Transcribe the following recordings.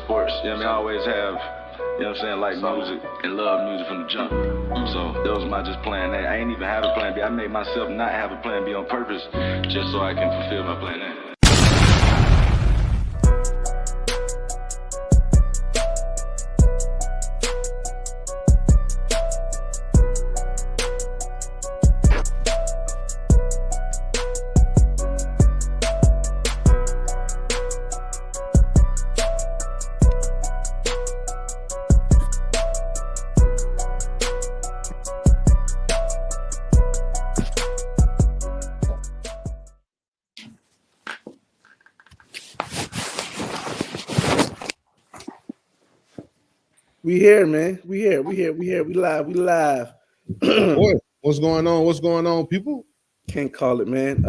sports. You know what I mean? I always have, you know what I'm saying, like music and love music from the jump. So that was my just plan A. I ain't even have a plan B. I made myself not have a plan B on purpose just so I can fulfill my plan A. We here, man. We here. We live. Boy, what's going on? What's going on, people? Can't call it, man.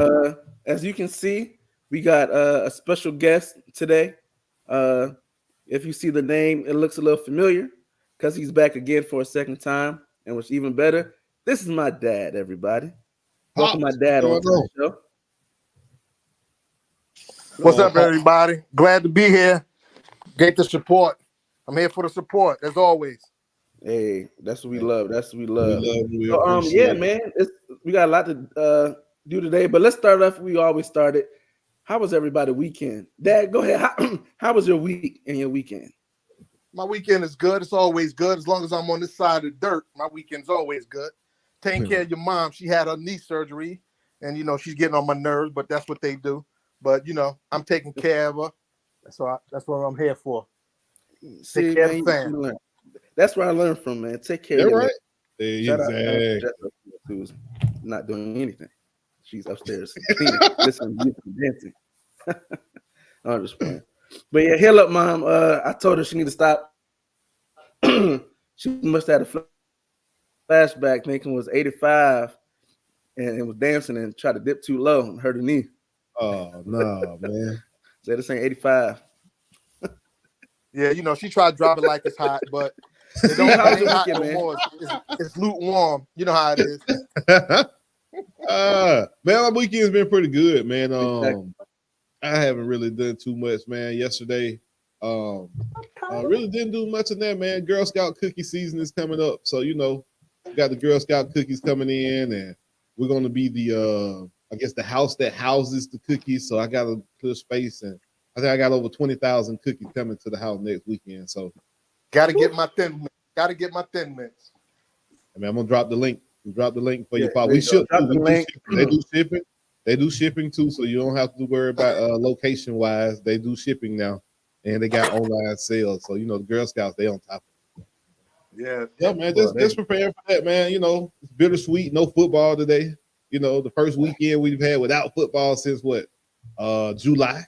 As you can see, we got a special guest today. If you see the name, it looks a little familiar because he's back again for a second time. And what's even better, this is my dad, everybody. Welcome my dad on the show. What's up, everybody? Glad to be here. Get the support. I'm here for the support, as always. Hey, that's what we love. That's what we love. Yeah, man, we got a lot to do today, but let's start off. We always started. How was everybody weekend? Dad, go ahead. How was your week and your weekend? My weekend is good. It's always good. As long as I'm on this side of the dirt, my weekend's always good. Taking care of your mom. She had her knee surgery, and, she's getting on my nerves, but that's what they do. But, I'm taking care of her. That's what I'm here for. See, take care of the family. That's where I learned from, man. Take care of your right. Exactly. Who's not doing anything. She's upstairs listening to dancing. I'm just playing. But yeah, hell up, Mom. I told her she need to stop. She must have had a flashback thinking it was 85 and it was dancing and tried to dip too low and hurt her knee. Oh, no, man. Said this ain't 85. Yeah, she tried to drop it like it's hot, but it don't ain't hot no more. It's lukewarm. You know how it is. Man, my weekend's been pretty good, man. I haven't really done too much, man. Yesterday, I really didn't do much of that, man. Girl Scout cookie season is coming up, so we got the Girl Scout cookies coming in, and we're gonna be the the house that houses the cookies. So I got a clear space, and I think I got over 20,000 cookies coming to the house next weekend. So, gotta get my thin mints. I mean, I'm gonna drop the link. Drop the link for your pop. We ship too. They do shipping. They do shipping too, so you don't have to worry about location wise. They do shipping now, and they got online sales. So the Girl Scouts, they on top of it. Yeah, man. Just prepare for that, man. It's bittersweet. No football today. The first weekend we've had without football since what? July.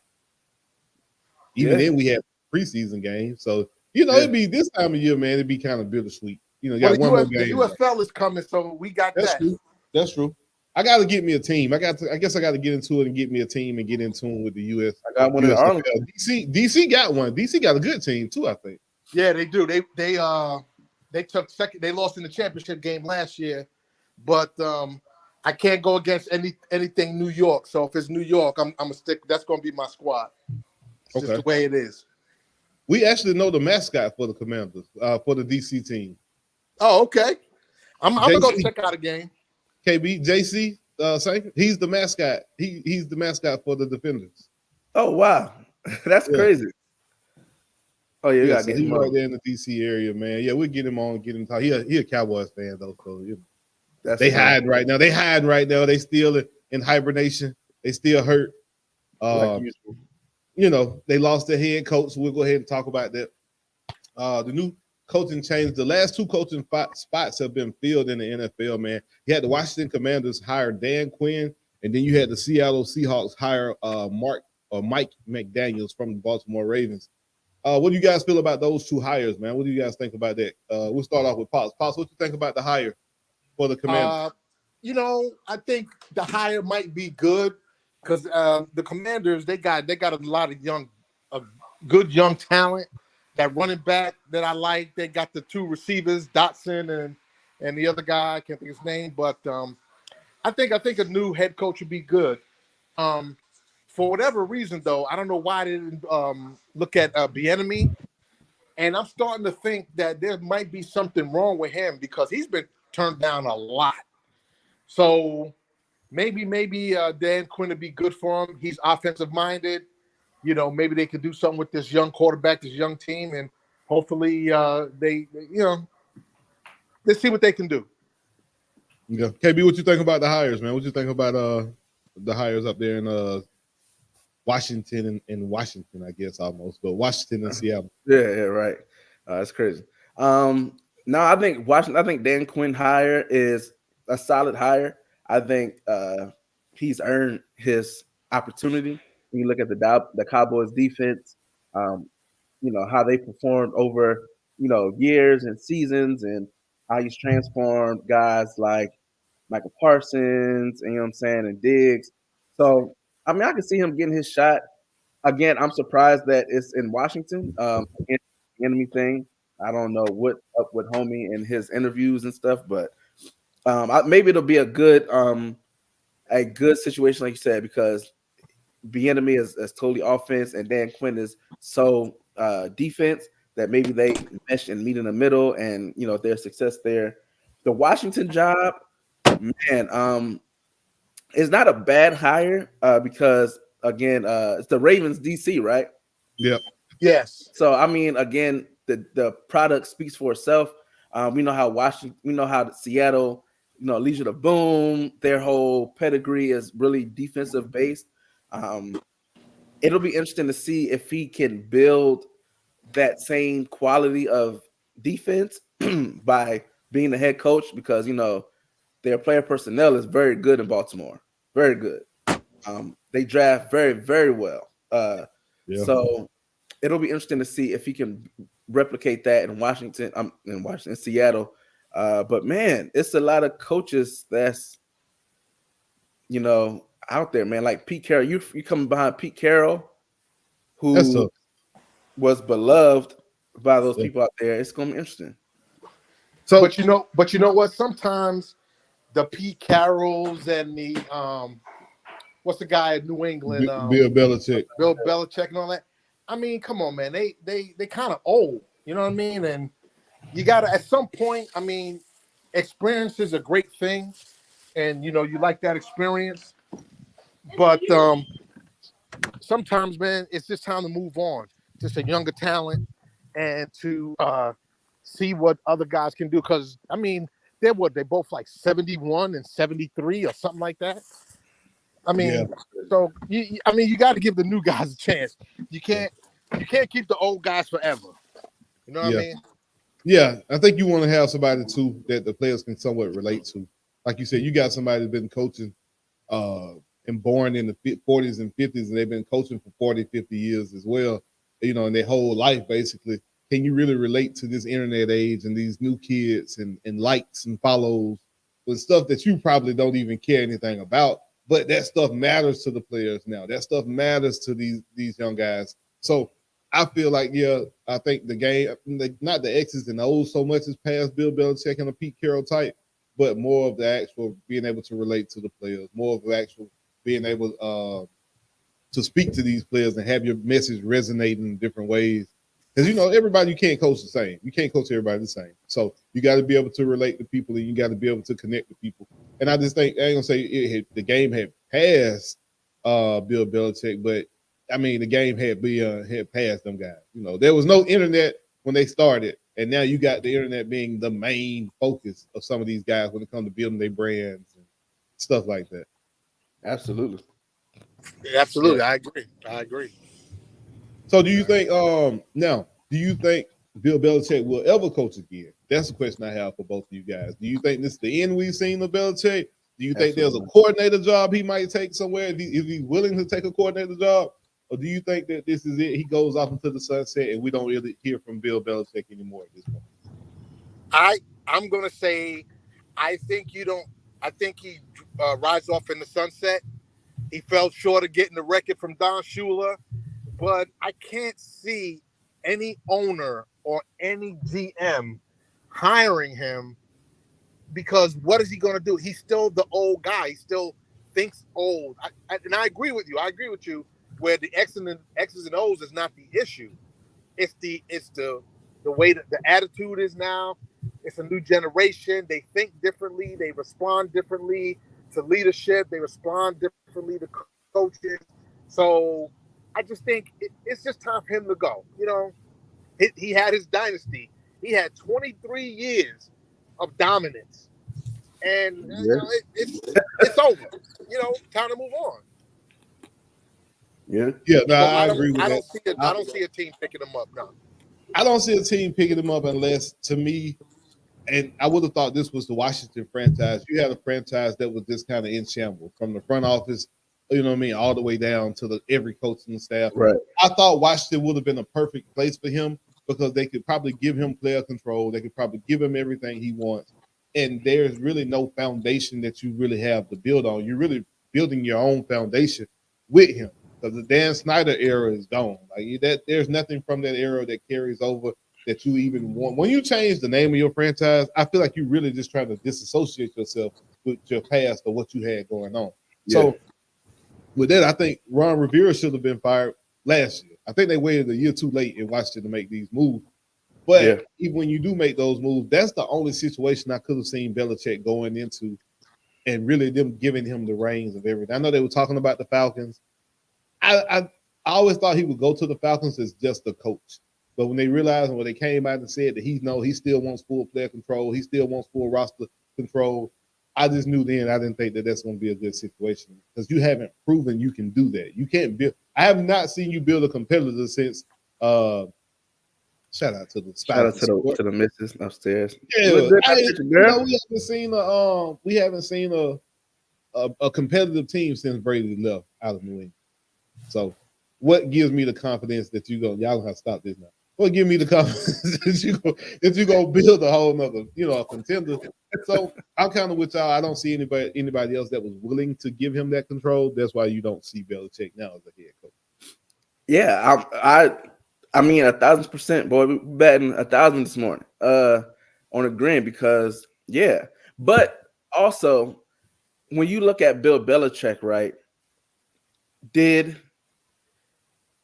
Even then we had preseason games. So, it'd be this time of year, man, it'd be kind of bittersweet. Got one more game. The UFL is coming, so we got that. That's true. I got to get me a team. I guess I got to get into it and get me a team and get in tune with the US. I got one in Arlington. DC got one. DC got a good team too, I think. Yeah, they do. They took second. They lost in the championship game last year, but I can't go against anything New York. So if it's New York, I'm gonna stick. That's gonna be my squad. It's just the way it is. We actually know the mascot for the Commanders, for the DC team. Oh, okay. I'm gonna go check out a game. KB, JC, Szn2, he's the mascot. He's the mascot for the Defenders. Oh wow, that's crazy. Oh yeah, got to get him right there in the DC area, man. Yeah, we'll get him on, get him talk. He a Cowboys fan though, so they hiding right now. They still in hibernation. They still hurt. They lost their head coach. So we'll go ahead and talk about that. The new coaching change. The last two coaching spots have been filled in the NFL, man. You had the Washington Commanders hire Dan Quinn, and then you had the Seattle Seahawks hire Mike McDaniels from the Baltimore Ravens. What do you guys feel about those two hires, man? What do you guys think about that? We'll start off with Pops. Pops, what do you think about the hire for the Commanders? I think the hire might be good because the Commanders, they got a lot of good young talent. That running back that I like, they got the two receivers, Dotson and the other guy, I can't think of his name, but I think a new head coach would be good. For whatever reason, though, I don't know why they didn't look at Bieniemy And I'm starting to think that there might be something wrong with him because he's been turned down a lot. So maybe Dan Quinn would be good for him. He's offensive minded. You know, maybe they could do something with this young quarterback, this young team, and hopefully they let's see what they can do. Yeah, KB, what you think about the hires, man? What you think about the hires up there in Washington and Washington, I guess almost, but Washington and Seattle. Yeah, right. That's crazy. No, I think Washington. I think Dan Quinn hire is a solid hire. I think he's earned his opportunity. When you look at the Cowboys defense, you know how they performed over years and seasons, and how he's transformed guys like Michael Parsons, and and Diggs. So I mean, I can see him getting his shot. Again, I'm surprised that it's in Washington. Enemy thing. I don't know what up with homie and his interviews and stuff, but maybe it'll be a good situation, like you said, because Bieniemy is totally offense, and Dan Quinn is so defense that maybe they mesh and meet in the middle, and there's success there. The Washington job, man, it's not a bad hire because again, it's the Ravens DC, right? Yep. Yes. So I mean, again, the product speaks for itself. We know how Seattle, Legion of Boom, their whole pedigree is really defensive based. It'll be interesting to see if he can build that same quality of defense by being the head coach, because their player personnel is very good in Baltimore, very good. They draft very, very well. So it'll be interesting to see if he can replicate that in Washington, Seattle. But man, it's a lot of coaches that's out there, man. Like Pete Carroll, you coming behind Pete Carroll, who was beloved by those people out there. It's gonna be interesting. So, but you know what? Sometimes the Pete Carrolls and the what's the guy in New England? Bill Belichick. Bill Belichick and all that. I mean, come on, man. They kind of old. You know what I mean? And you gotta at some point. I mean, experience is a great thing, and you like that experience. But sometimes, man, it's just time to move on. Just a younger talent, and to see what other guys can do. Because I mean, they both like 71 and 73 or something like that. I mean, so you got to give the new guys a chance. You can't keep the old guys forever. You know what I mean? Yeah, I think you want to have somebody too that the players can somewhat relate to. Like you said, you got somebody that's been coaching and born in the 40s and 50s, and they've been coaching for 40, 50 years as well, in their whole life, basically. Can you really relate to this internet age and these new kids and likes and follows with stuff that you probably don't even care anything about? But that stuff matters to the players now. That stuff matters to these young guys. So I feel like, I think the game, not the X's and O's so much as past Bill Belichick and a Pete Carroll type, but more of the actual being able to relate to the players, more of the actual being able to speak to these players and have your message resonate in different ways. Because, everybody, you can't coach the same. You can't coach everybody the same. So you got to be able to relate to people, and you got to be able to connect with people. And I just think, I ain't going to say the game had passed Bill Belichick, but, I mean, the game had passed them guys. There was no internet when they started, and now you got the internet being the main focus of some of these guys when it comes to building their brands and stuff like that. Absolutely. Absolutely. I agree. So do you think do you think Bill Belichick will ever coach again? That's the question I have for both of you guys. Do you think this is the end we've seen of Belichick? Do you think there's a coordinator job he might take somewhere if he's willing to take a coordinator job? Or do you think that this is it? He goes off into the sunset and we don't really hear from Bill Belichick anymore at this point? I'm gonna say I think he rides off in the sunset. He fell short of getting the record from Don Shula, but I can't see any owner or any GM hiring him, because what is he going to do? He's still the old guy. He still thinks old. And I agree with you. I agree with you where the X's and O's is not the issue. It's the the way that the attitude is now. It's a new generation. They think differently. They respond differently to leadership. They respond differently to coaches. So I just think it's just time for him to go. He had his dynasty. He had 23 years of dominance, and it's over. Time to move on. Yeah. No, I agree with that. I don't see a team picking him up. No, I don't see a team picking him up unless, to me, and I would have thought this was the Washington franchise. You had a franchise that was just kind of in shambles from the front office, all the way down to every coaching staff. Right. I thought Washington would have been a perfect place for him because they could probably give him player control. They could probably give him everything he wants. And there's really no foundation that you really have to build on. You're really building your own foundation with him because the Dan Snyder era is gone. There's nothing from that era that carries over that you even want. When you change the name of your franchise, I feel like you're really just trying to disassociate yourself with your past or what you had going on. Yeah. So with that, I think Ron Rivera should have been fired last year. I think they waited a year too late in Washington to make these moves. But even when you do make those moves, that's the only situation I could have seen Belichick going into and really them giving him the reins of everything. I know they were talking about the Falcons. I always thought he would go to the Falcons as just a coach. But when they realized, when they came out and said that he still wants full player control, he still wants full roster control, I just knew then I didn't think that that's going to be a good situation because you haven't proven you can do that. You can't build. I have not seen you build a competitor since. Shout out to the missus upstairs. Yeah, we haven't seen a competitive team since Brady left out of New England. So, what gives me the confidence that y'all gonna have to stop this now? What gives me the confidence that you gonna build a whole nother, a contender? So I'm kind of with y'all. I don't see anybody else that was willing to give him that control. That's why you don't see Belichick now as a head coach. Yeah, I mean 1,000%, boy. We betting 1,000 this morning on a grin because but also when you look at Bill Belichick, right? Did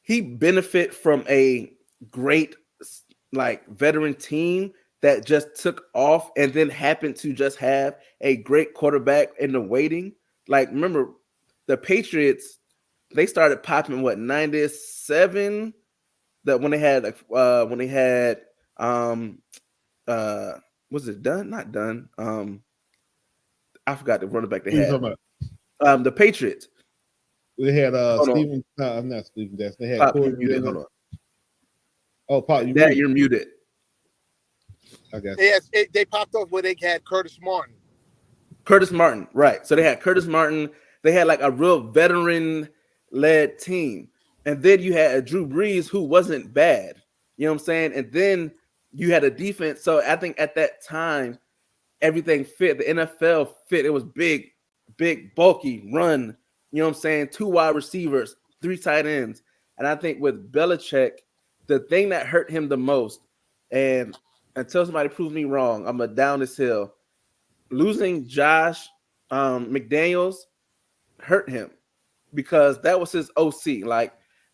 he benefit from a great veteran team that just took off and then happened to just have a great quarterback in the waiting? Remember the Patriots, they started popping 97 that when they had was it done? Not done. I forgot the running back they had. The Patriots. They had Steven. No, I'm not Steven Jackson. They had Corey muted. Hold on. Oh, Paul, you're muted. I got you. They popped off where they had Curtis Martin. Curtis Martin, right? So they had Curtis Martin. They had a real veteran-led team, and then you had a Drew Brees who wasn't bad. You know what I'm saying? And then you had a defense. So I think at that time, everything fit. The NFL fit. It was big, bulky, run. You know what I'm saying? 2 wide receivers, 3 tight ends. And I think with Belichick, the thing that hurt him the most, and until somebody proves me wrong, I'm going down this hill. Losing Josh McDaniels hurt him because that was his OC.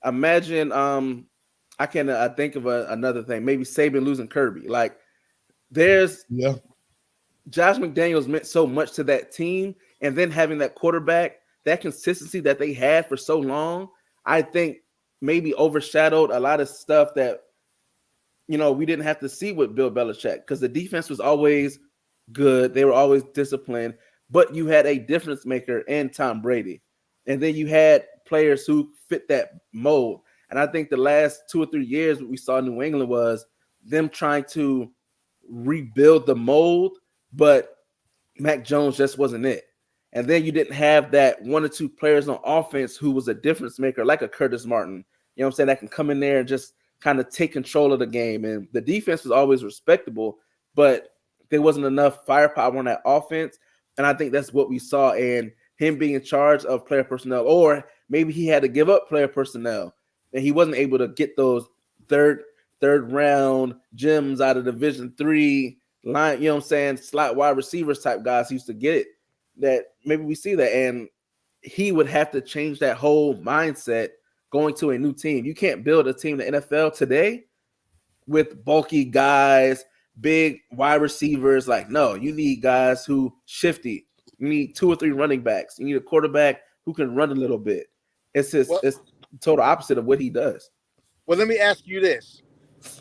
Imagine I can think of another thing. Maybe Saban losing Kirby. Josh McDaniels meant so much to that team, and then having that quarterback, that consistency that they had for so long, I think maybe overshadowed a lot of stuff that we didn't have to see with Bill Belichick because the defense was always good. They were always disciplined, but you had a difference maker in Tom Brady, and then you had players who fit that mold. And I think the last 2 or 3 years, what we saw in New England was them trying to rebuild the mold, but Mac Jones just wasn't it. And then you didn't have that 1 or 2 players on offense who was a difference maker, like a Curtis Martin, you know what I'm saying, that can come in there and just kind of take control of the game. And the defense was always respectable, but there wasn't enough firepower on that offense. And I think that's what we saw in him being in charge of player personnel, or maybe he had to give up player personnel and he wasn't able to get those third round gems out of Division III line, you know what I'm saying, slot wide receivers type guys used to get it. That maybe we see that, and he would have to change that whole mindset going to a new team. You can't build a team in the NFL today with bulky guys, big wide receivers. Like, no, you need guys who shifty. You need 2 or 3 running backs. You need a quarterback who can run a little bit. It's total opposite of what he does. Well, let me ask you this.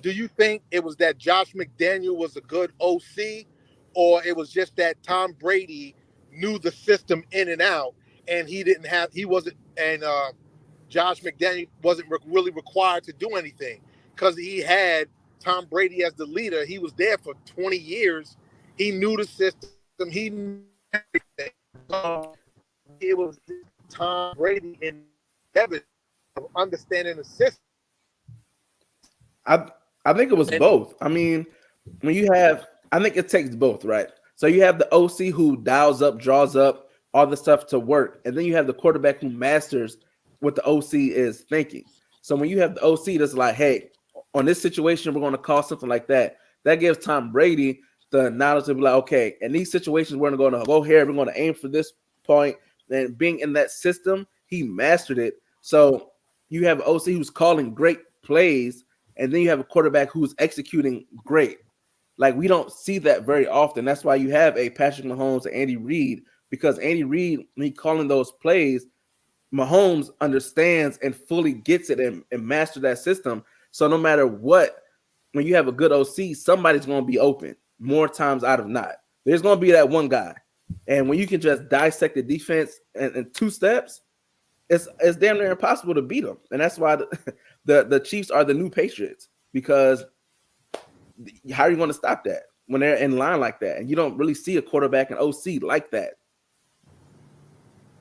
Do you think it was that Josh McDaniel was a good OC, or it was just that Tom Brady knew the system in and out, and Josh McDaniel wasn't really required to do anything because he had Tom Brady as the leader. He was there for 20 years. He knew the system. He knew everything. So it was Tom Brady in heaven of understanding the system. I think it was both. I mean, I think it takes both, right? So you have the OC who dials up, draws up all the stuff to work, and then you have the quarterback who masters what the OC is thinking. So when you have the OC that's like, hey, on this situation, we're going to call something like that. That gives Tom Brady the knowledge to be like, okay, in these situations, we're going to go here. We're going to aim for this point. And being in that system, he mastered it. So you have an OC who's calling great plays, and then you have a quarterback who's executing great. Like, we don't see that very often. That's why you have a Patrick Mahomes and Andy Reid, because Andy Reid, when he's calling those plays, Mahomes understands and fully gets it and master that system. So no matter what, when you have a good OC, somebody's going to be open more times out of not. There's going to be that one guy. And when you can just dissect the defense in 2 steps, it's damn near impossible to beat them. And that's why the Chiefs are the new Patriots, because how are you going to stop that when they're in line like that? And you don't really see a quarterback and OC like that.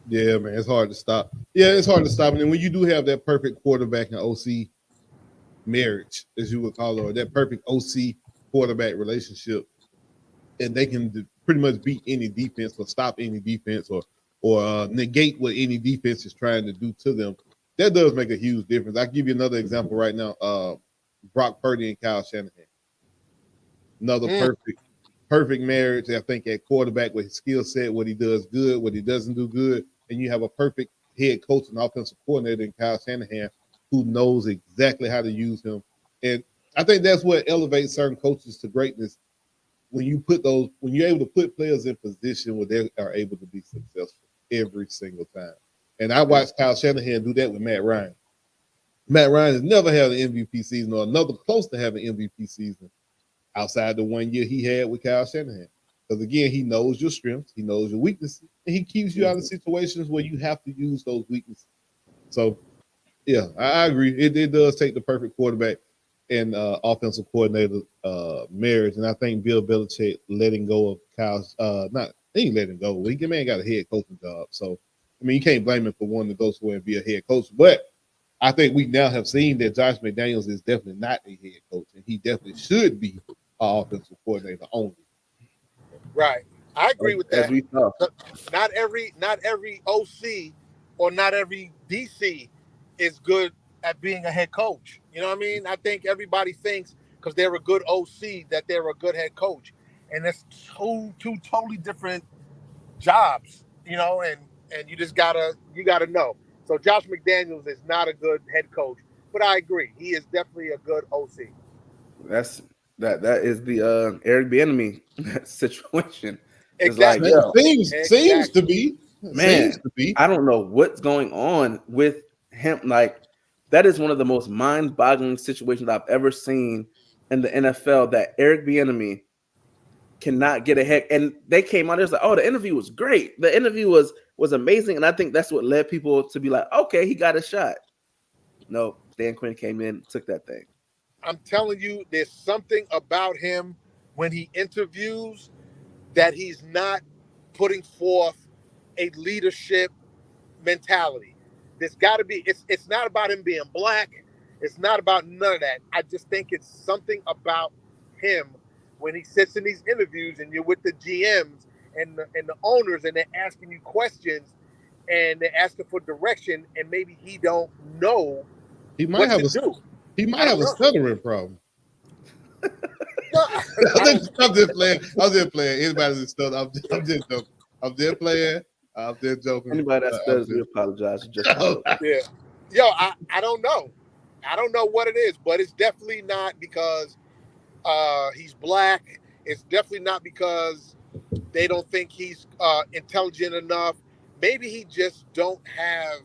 Yeah, man, it's hard to stop. Yeah, it's hard to stop. And then when you do have that perfect quarterback and OC marriage, as you would call it, or that perfect OC quarterback relationship, and they can pretty much beat any defense or stop any defense or negate what any defense is trying to do to them, that does make a huge difference. I'll give you another example right now. Brock Purdy and Kyle Shanahan. Another perfect marriage, I think, at quarterback with his skill set, what he does good, what he doesn't do good. And you have a perfect head coach and offensive coordinator in Kyle Shanahan who knows exactly how to use him. And I think that's what elevates certain coaches to greatness. When you're able to put players in position where they are able to be successful every single time. And I watched Kyle Shanahan do that with Matt Ryan. Matt Ryan has never had an MVP season or another close to having an MVP season outside the 1 year he had with Kyle Shanahan. Because, again, he knows your strengths, he knows your weaknesses, and he keeps you out of situations where you have to use those weaknesses. So, yeah, I agree. It does take the perfect quarterback and offensive coordinator marriage. And I think Bill Belichick letting go of Kyle's he ain't letting go. The man got a head coaching job. So, I mean, you can't blame him for wanting to go somewhere and be a head coach. But I think we now have seen that Josh McDaniels is definitely not a head coach, and he definitely should be an offensive coordinator only. Right. I agree with that. As we saw. Not every OC or not every DC is good at being a head coach. You know what I mean? I think everybody thinks because they're a good OC that they're a good head coach. And it's two totally different jobs, you know, and you just gotta know. So Josh McDaniels is not a good head coach, but I agree. He is definitely a good OC. That is the Eric Bieniemy situation. Exactly. It's like, seems to be. Man, I don't know what's going on with him. Like, that is one of the most mind-boggling situations I've ever seen in the NFL, that Eric Bieniemy cannot get ahead. And they came out, it was like, oh, the interview was great. The interview was amazing. And I think that's what led people to be like, okay, he got a shot. No, Dan Quinn came in, took that thing. I'm telling you, there's something about him when he interviews that he's not putting forth a leadership mentality. There's got to be, it's not about him being black. It's not about none of that. I just think it's something about him when he sits in these interviews and you're with the GMs and the owners and they're asking you questions and they're asking for direction and maybe he don't know what to do. He might have a stuttering problem. I'm just playing. Anybody that stutters, I'm just joking. I'm just joking. Anybody that stutters, we apologize. Yeah. Yo, I don't know. I don't know what it is, but it's definitely not because he's black. It's definitely not because they don't think he's intelligent enough. Maybe he just don't have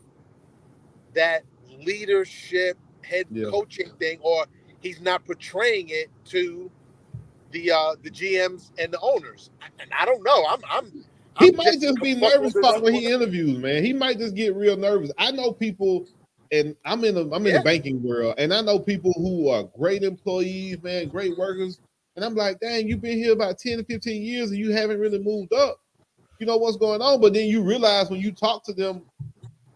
that leadership head coaching thing, or he's not portraying it to the GMs and the owners. And I don't know. He might just be nervous when he interviews, man. He might just get real nervous. I know people, and I'm in the banking world, and I know people who are great employees, man, great workers. And I'm like, dang, you've been here about 10 to 15 years and you haven't really moved up. You know what's going on, but then you realize when you talk to them,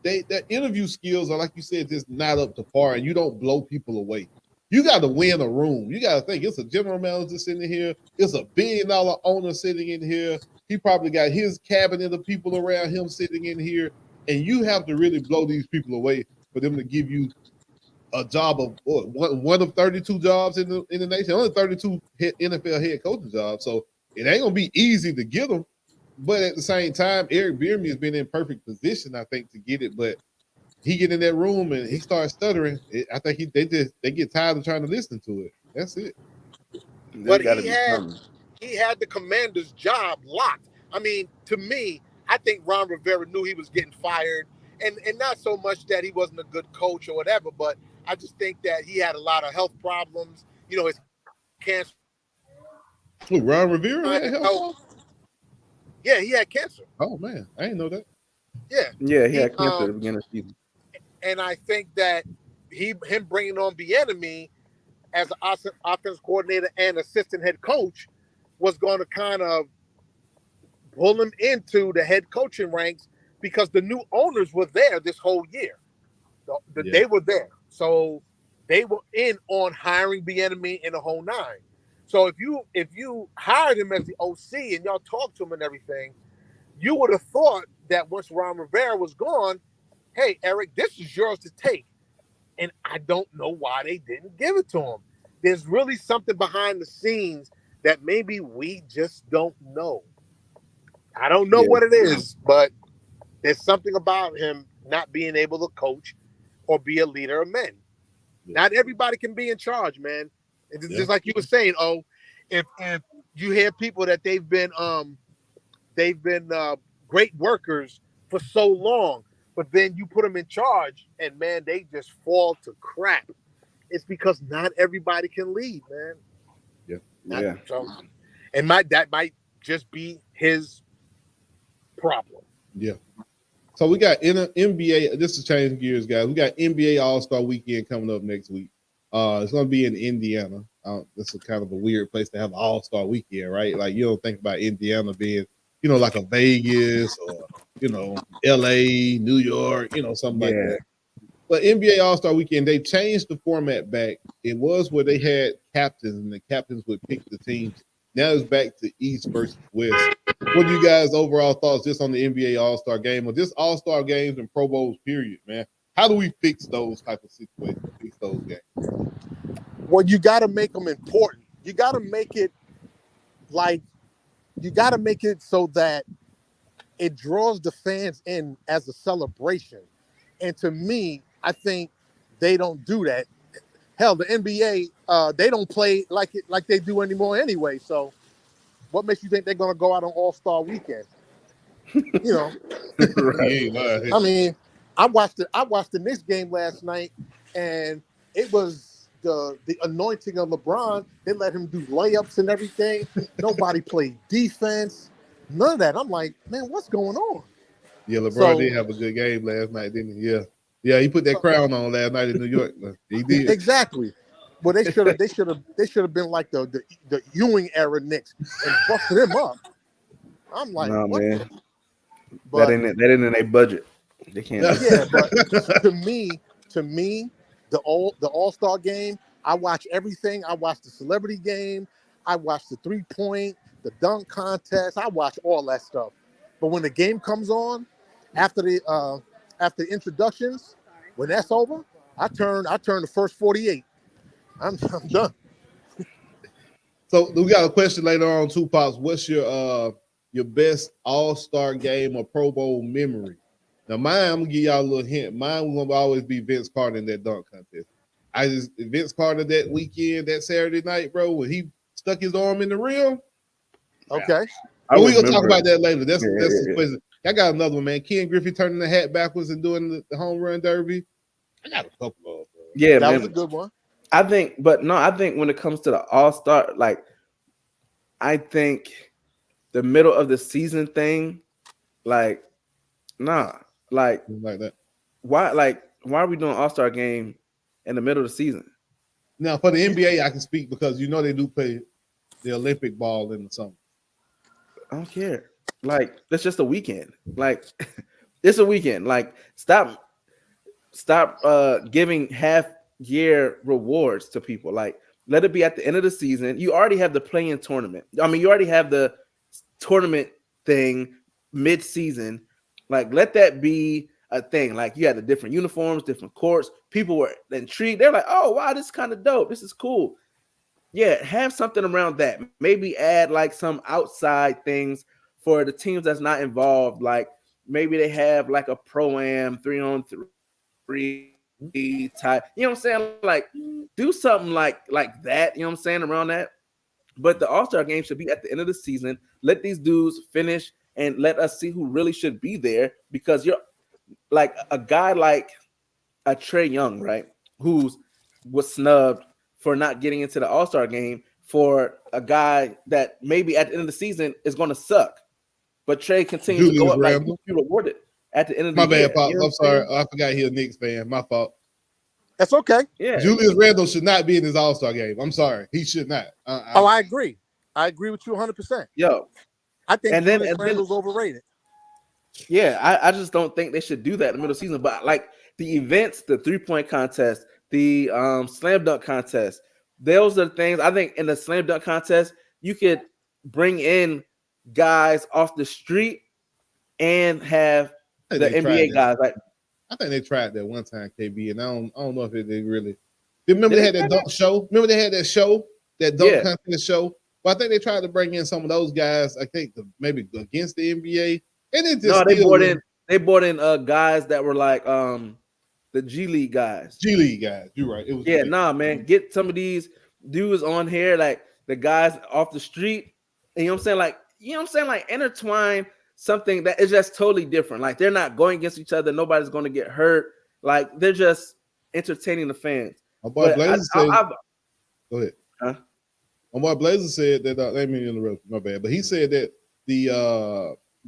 their interview skills are, like you said, just not up to par, and you don't blow people away. You got to win a room. You got to think it's a general manager sitting here. It's $1 billion owner sitting in here. He probably got his cabinet of people around him sitting in here, and you have to really blow these people away for them to give you a job of one of 32 jobs in the nation. Only 32 NFL head coaching jobs, so it ain't gonna be easy to get them. But at the same time, Eric Bieniemy has been in perfect position, I think, to get it. But he get in that room and he starts stuttering. I think they get tired of trying to listen to it. That's it. But he had the Commander's job locked. I mean, to me, I think Ron Rivera knew he was getting fired, and not so much that he wasn't a good coach or whatever, but I just think that he had a lot of health problems. You know, his cancer. Who, Ron Rivera had health problems? Yeah, he had cancer. Oh man, I didn't know that. Yeah, he had cancer at the beginning of the season. And I think that him bringing on Bieniemy as an offense coordinator and assistant head coach was going to kind of pull him into the head coaching ranks because the new owners were there this whole year. They were there. So they were in on hiring Bieniemy in the whole nine. So if you hired him as the OC and y'all talked to him and everything, you would have thought that once Ron Rivera was gone, hey, Eric, this is yours to take. And I don't know why they didn't give it to him. There's really something behind the scenes that maybe we just don't know. I don't know what it is, but there's something about him not being able to coach or be a leader of men. Not everybody can be in charge, man. It's just like you were saying, if you hear people that they've been great workers for so long, but then you put them in charge and man, they just fall to crap. It's because not everybody can lead, man. So, and that might just be his problem. Yeah. So we got NBA. This is changing gears, guys. We got NBA All-Star Weekend coming up next week. It's going to be in Indiana. This is kind of a weird place to have an All-Star Weekend, right? Like you don't think about Indiana being, like a Vegas or, LA, New York, something like that. But NBA All-Star Weekend, they changed the format back. It was where they had captains and the captains would pick the teams. Now it's back to East versus West. What are you guys' overall thoughts just on the NBA All-Star game or just All-Star games and Pro Bowls, period, man? How do we fix those type of situations, fix those games? Well, you got to make them important. You got to make it so that it draws the fans in as a celebration. And to me, I think they don't do that. Hell, the NBA, they don't play like they do anymore anyway. So what makes you think they're going to go out on All-Star Weekend? Right. I mean, I watched the Knicks game last night, and it was the anointing of LeBron. They let him do layups and everything. Nobody played defense. None of that. I'm like, man, what's going on? Yeah, LeBron did have a good game last night, didn't he? Yeah, he put that crown on last night in New York. He did. Exactly. Well, they should have been like the Ewing era Knicks and busted him up. I'm like, no, what? Man. That ain't in their budget. They can't. Yeah, but to me, the All-Star game, I watch everything. I watch the celebrity game. I watch the 3-point, the dunk contest. I watch all that stuff. But when the game comes on, after the introductions, when that's over, I turn the first 48. I'm done. So we got a question later on too, Pops. What's your best All-Star game or Pro Bowl memory? Now mine, I'm gonna give y'all a little hint. Mine will always be Vince Carter in that dunk contest. Vince Carter that weekend, that Saturday night, bro, when he stuck his arm in the rim. Okay. But we're gonna talk about that later. That's yeah. I got another one, man. Ken Griffey turning the hat backwards and doing the home run derby. I got a couple of them. Yeah, that man. was a good one. I think when it comes to the All-Star, like I think the middle of the season thing, like like that. Why are we doing All-Star game in the middle of the season? Now for the NBA, I can speak because you know they do play the Olympic ball in the summer. I don't care. Like, it's just a weekend. Like, it's a weekend. Like, stop giving half-year rewards to people. Like, let it be at the end of the season. You already have the play-in tournament. I mean, you already have the tournament thing mid-season. Like, let that be a thing. Like, you had the different uniforms, different courts. People were intrigued. They're like, oh, wow, this is kind of dope. This is cool. Yeah, have something around that. Maybe add like some outside things for the teams that's not involved. Like maybe they have like a pro-am 3-on-3 type. You know what I'm saying? Like do something like that. You know what I'm saying around that. But the All-Star game should be at the end of the season. Let these dudes finish and let us see who really should be there. Because you're like a guy like a Trey Young, right? Who was snubbed for not getting into the All-Star game for a guy that maybe at the end of the season is going to suck. But Trey continues to go up like you rewarded at the end of the year. My bad, Pop. I'm sorry. I forgot he a Knicks fan. My fault. That's okay. Yeah. Julius Randle should not be in his All-Star game. I'm sorry. He should not. I agree. I agree with you 100%. Yo. I think Julius Randle's overrated. Yeah, I just don't think they should do that in the middle of the season. But like the events, the 3-point contest, the slam dunk contest, those are the things I think in the slam dunk contest, you could bring in guys off the street and have the NBA guys. Like I think they tried that one time, KB, and I don't know if they really. Remember they had that dunk show? Remember they had that show, that dunk contest show? Well, I think they tried to bring in some of those guys, I think maybe against the NBA. And it just they brought in guys that were like the G League guys. You're right. It was man. Get some of these dudes on here, like the guys off the street. And you know what I'm saying? Like intertwine something that is just totally different. Like they're not going against each other. Nobody's going to get hurt. Like they're just entertaining the fans. My boy Blazer said, go ahead. Huh? My boy Blazer said that. Let me interrupt. My bad. But he said that the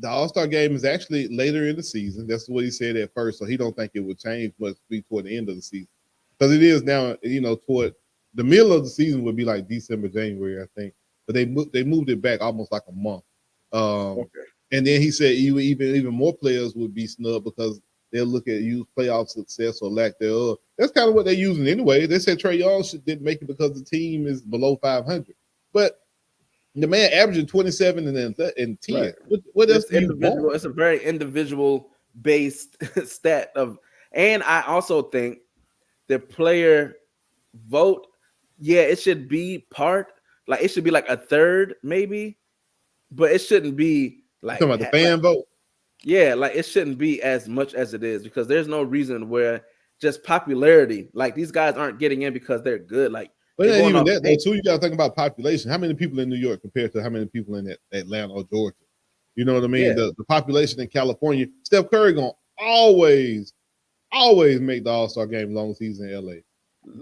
All-Star game is actually later in the season. That's what he said at first. So he don't think it would change much be toward the end of the season. Because it is now, toward the middle of the season would be like December, January, I think. But they moved it back almost like a month. Okay. And then he said even more players would be snubbed because they'll look at youth playoff success or lack thereof. That's kind of what they're using anyway. They said Trey Young didn't make it because the team is below 500. But the man averaging 27 and 10. Right. What else? It's a very individual based stat and I also think the player vote, it should be it should be like a third maybe, but it shouldn't be like talking about the fan vote. Yeah, like it shouldn't be as much as it is because there's no reason where just popularity, like these guys aren't getting in because they're good. Like, but even that though, too, you got to think about population. How many people in New York compared to how many people in Atlanta or Georgia? You know what I mean? Yeah. The population in California, Steph Curry gonna always make the All-Star game as long as he's in LA.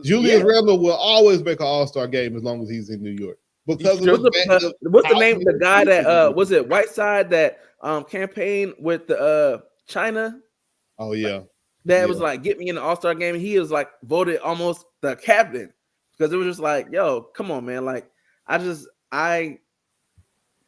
Julius Randle will always make an All-Star game as long as he's in New York. Because what's the name of the guy that was it Whiteside that campaigned with the China? Oh yeah. That was like, get me in the All-Star game. He was like voted almost the captain because it was just like, yo, come on, man. Like, I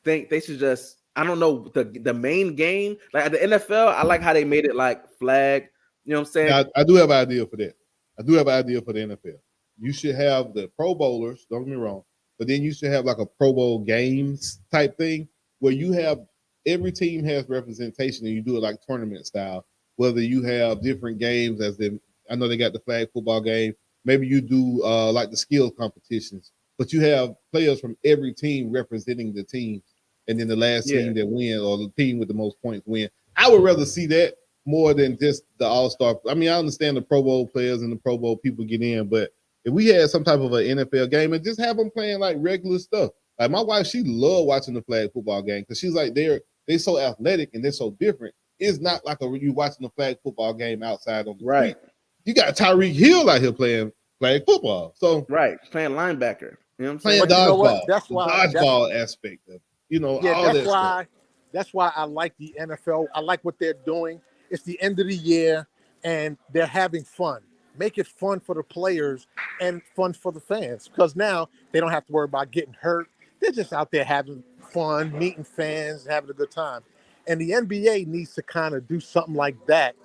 think they should just, I don't know, the main game. Like at the NFL, I like how they made it like flag. You know what I'm saying? Yeah, I do have an idea for that. I do have an idea for the NFL. You should have the Pro Bowlers, don't get me wrong, but then you should have like a Pro Bowl games type thing where you have every team has representation and you do it like tournament style. Whether you have different games I know they got the flag football game. Maybe you do like the skill competitions, but you have players from every team representing the team, and then the last team that win or the team with the most points win. I would rather see that more than just the All-Star. I mean, I understand the Pro Bowl players and the Pro Bowl people get in, but if we had some type of an NFL game and just have them playing like regular stuff. Like my wife, she loved watching the flag football game because she's like they're so athletic and they're so different. It's not like you watching the flag football game outside on the street. You got Tyreek Hill out here playing flag football. So playing linebacker. You know what I'm playing saying? dodgeball. You know what? That's why dodgeball aspect of it. All that's why I like the NFL. I like what they're doing. It's the end of the year and they're having fun. Make it fun for the players and fun for the fans because now they don't have to worry about getting hurt. They're just out there having fun, meeting fans, having a good time. And the NBA needs to kind of do something like that,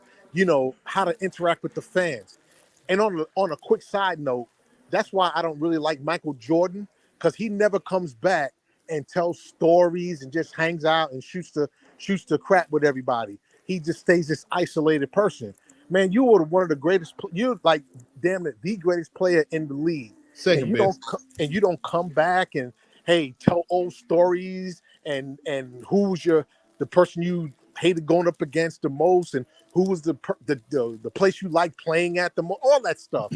how to interact with the fans. And on a quick side note, that's why I don't really like Michael Jordan because he never comes back and tells stories and just hangs out and shoots the crap with everybody. He just stays this isolated person. Man, you were one of the greatest. You're like, damn it, the greatest player in the league. Second best. You don't come back and tell old stories and who's the person you hated going up against the most and who was the place you liked playing at the most, all that stuff.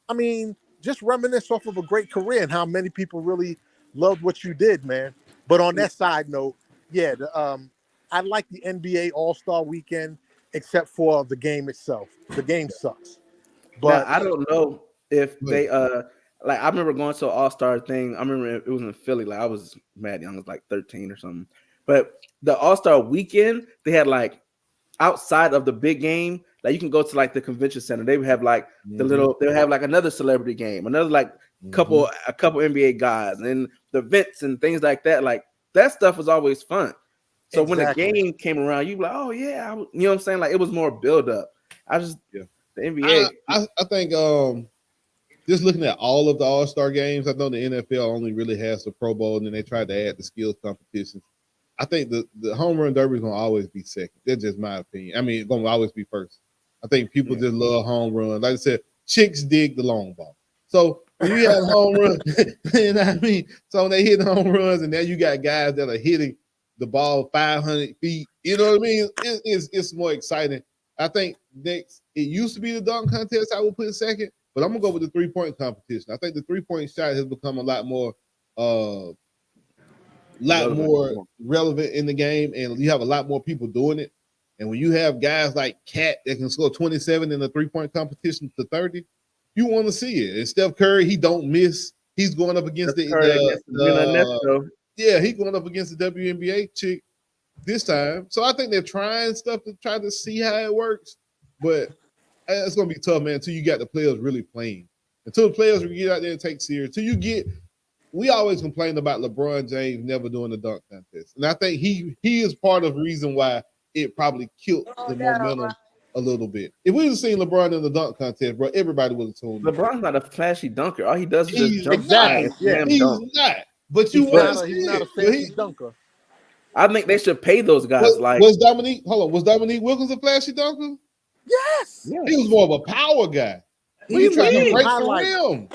I mean, just reminisce off of a great career and how many people really loved what you did, man. But on that side note, I like the NBA All-Star Weekend except for the game itself. The game sucks. But now, I don't know if they like I remember going to an All-Star thing. I remember it was in Philly. Like I was mad young, I was like 13 or something. But the All-Star Weekend, they had like outside of the big game, like you can go to like the convention center. They would have like they'll have like another celebrity game, another like a couple NBA guys and the events and things like that. Like that stuff was always fun. So when the game came around, you were like, oh yeah, you know what I'm saying? Like it was more build up. The NBA. I think just looking at all of the All-Star games, I know the NFL only really has the Pro Bowl, and then they tried to add the skills competitions. I think the home run derby is going to always be second. That's just my opinion. I mean, it's going to always be first. I think people just love home run. Like I said, chicks dig the long ball. So when you have home run, you know what I mean? So when they hit home runs, and now you got guys that are hitting the ball 500 feet. You know what I mean? It's more exciting. I think next, it used to be the dunk contest. I would put second, but I'm gonna go with the 3-point competition. I think the 3-point shot has become a lot more relevant in the game, and you have a lot more people doing it. And when you have guys like Cat that can score 27 in the 3-point competition to 30, you want to see it. And Steph Curry, he don't miss. He's going up against he's going up against the WNBA chick this time. So I think they're trying stuff to try to see how it works, but it's going to be tough, man, until you got the players really playing. Until the players get out there and take serious. We always complain about LeBron James never doing the dunk contest. And I think he is part of the reason why it probably killed the momentum a little bit. If we had seen LeBron in the dunk contest, bro, everybody would have told me. LeBron's not a flashy dunker. All he does is just jump. Exactly. Yeah, he's not. But he's not a flashy dunker. I think they should pay those guys. Was Dominique Wilkins a flashy dunker? Yes. He was more of a power guy. He tried to break the rim.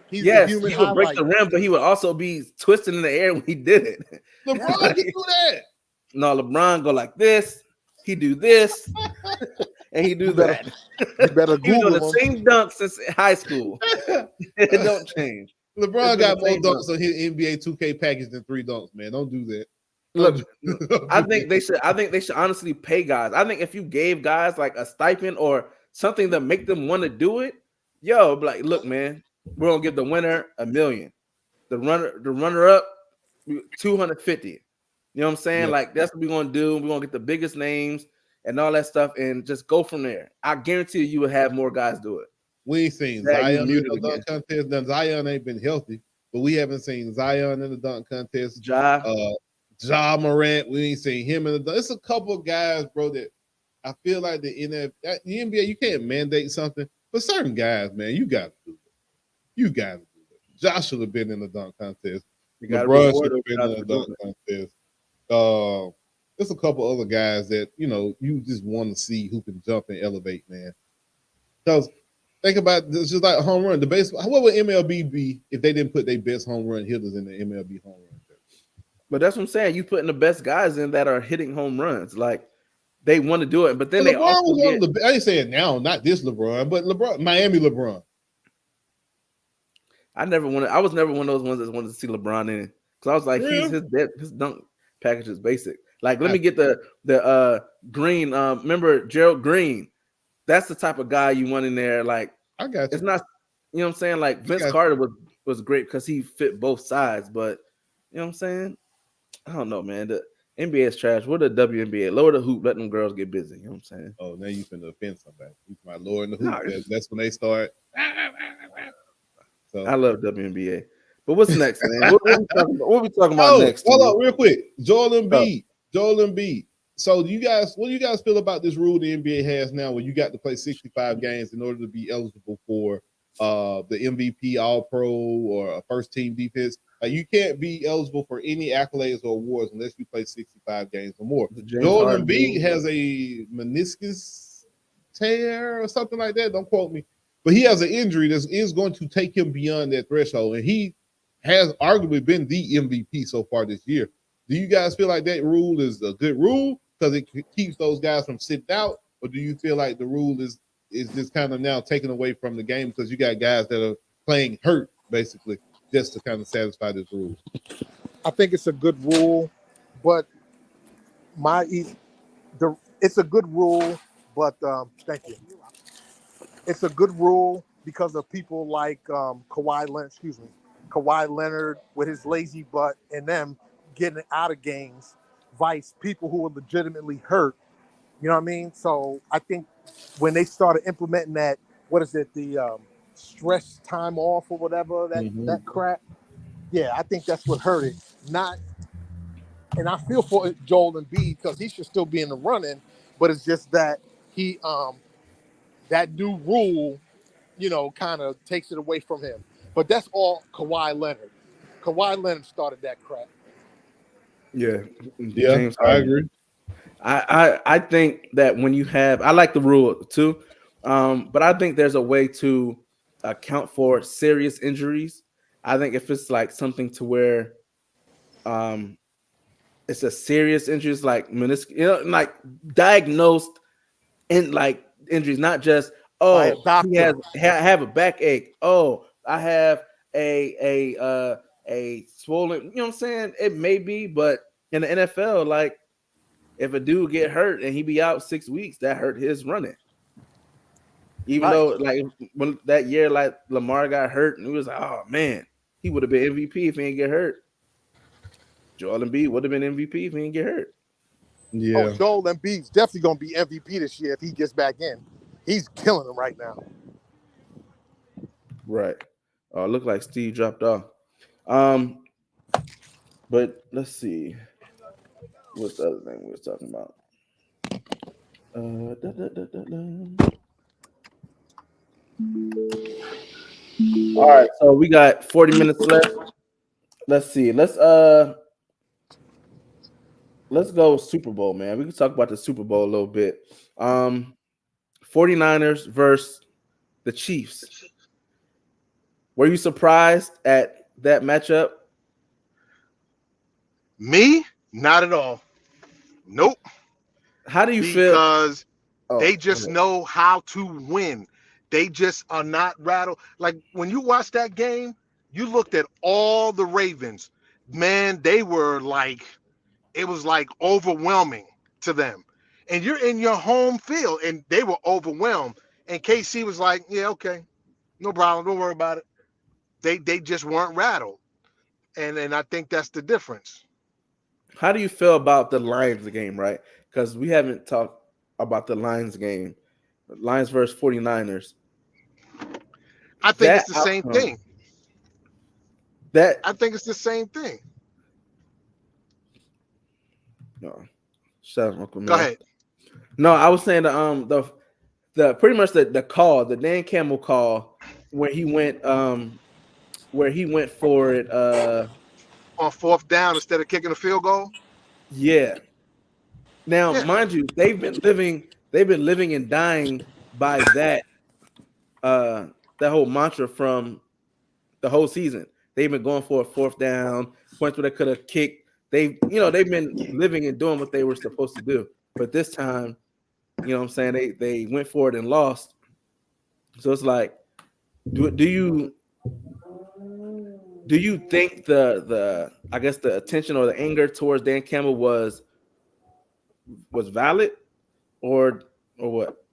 He would break the rim, but he would also be twisting in the air when he did it. LeBron can do that. No, LeBron go like this. He do this, and he do that. You better Google the same dunks since high school. It don't change. LeBron got more dunks on his NBA 2K package than 3 dunks, man. Don't do that. Look, I think they should honestly pay guys. I think if you gave guys like a stipend or something that make them want to do it, like, look, man, we're gonna give the winner $1 million, the runner up 250. You know what I'm saying? Yeah. Like that's what we're gonna do. We're gonna get the biggest names and all that stuff, and just go from there. I guarantee you would have more guys do it. We ain't seen Zion in the dunk contest. Now, Zion ain't been healthy, but we haven't seen Zion in the dunk contest. Ja Morant, we ain't seen him in the dunk. It's a couple of guys, bro, that I feel like the NBA, you can't mandate something, but certain guys, man, you got to do it. You got to do it. Josh should have been in the dunk contest. LeBron should have been in the dunk contest. There's a couple other guys that, you just want to see who can jump and elevate, man. Because think about this, just like a home run. The baseball, what would MLB be if they didn't put their best home run hitters in the MLB home run? But that's what I'm saying. You putting the best guys in that are hitting home runs. Like they want to do it, but then LeBron was one of the. I ain't saying now, not this LeBron, but Miami LeBron. I was never one of those ones that wanted to see LeBron in, because I was like, his dunk package is basic. Like, let me get the Green. Remember Gerald Green? That's the type of guy you want in there. Like, I got you. It's not, you know what I'm saying? Like, Vince Carter was great because he fit both sides, but you know what I'm saying? I don't know, man. The NBA is trash. What the WNBA? Lower the hoop, let them girls get busy. You know what I'm saying? Oh, now you finna offend somebody. You might lower in the hoop. That's when they start. So I love WNBA. But what's next, man? What we talking about next? Hold on, real quick. Joel Embiid. So what do you guys feel about this rule the NBA has now where you got to play 65 games in order to be eligible for the MVP, All-Pro, or a first team defense? You can't be eligible for any accolades or awards unless you play 65 games or more. Joel Embiid has a meniscus tear or something like that. Don't quote me. But he has an injury that is going to take him beyond that threshold. And he has arguably been the MVP so far this year. Do you guys feel like that rule is a good rule because it keeps those guys from sitting out? Or do you feel like the rule is just kind of now taken away from the game because you got guys that are playing hurt, basically, just to kind of satisfy this rule? I think it's a good rule, but it's a good rule, but thank you. It's a good rule because of people like Kawhi Leonard with his lazy butt and them getting out of games, vice people who are legitimately hurt. You know what I mean? So I think when they started implementing that, what is it, the stress time off or whatever, that crap, yeah, I think that's what hurt it. And I feel for Joel Embiid because he should still be in the running, but it's just that he that new rule, kind of takes it away from him. But that's all Kawhi Leonard. Kawhi Leonard started that crap. Yeah, James, I agree. I think that when you have, I like the rule too, but I think there's a way to account for serious injuries. I think if it's like something to where it's a serious injury, it's like meniscus, like diagnosed in like injuries, not just he has have a backache. Oh, I have a swollen. You know what I'm saying? It may be, but in the NFL, like if a dude get hurt and he be out 6 weeks, that hurt his running. Even though, like when that year, like Lamar got hurt, and it was like, oh man, he would have been MVP if he didn't get hurt. Joel Embiid would have been MVP if he didn't get hurt. Yeah. Oh, Joel Embiid's definitely gonna be MVP this year if he gets back in. He's killing them right now. Right. Oh, look like Steve dropped off. But let's see. What's the other thing we were talking about? All right, so we got 40 minutes left. Let's see. Let's go Super Bowl, man. We can talk about the Super Bowl a little bit. 49ers versus the Chiefs. Were you surprised at that matchup? Me? Not at all. Nope. How do you feel? Because they just know how to win. They just are not rattled. Like when you watch that game, you looked at all the Ravens. Man, they were like, it was like overwhelming to them. And you're in your home field, and they were overwhelmed. And KC was like, yeah, okay, no problem. Don't worry about it. They just weren't rattled. And I think that's the difference. How do you feel about the Lions game, right? Because we haven't talked about the Lions game. Lions versus 49ers. I think it's the same thing. I think it's the same thing. No. Shut up, Uncle Man. Go ahead. No, I was saying the pretty much the call, the Dan Campbell call, where he went for it on fourth down instead of kicking a field goal. Yeah. Now, mind you, they've been living and dying by that whole mantra from the whole season. They've been going for a fourth down, points where they could have kicked. They've been living and doing what they were supposed to do. But this time, you know what I'm saying, they went for it and lost. So it's like, do you Do you think the I guess the attention or the anger towards Dan Campbell was valid, or what?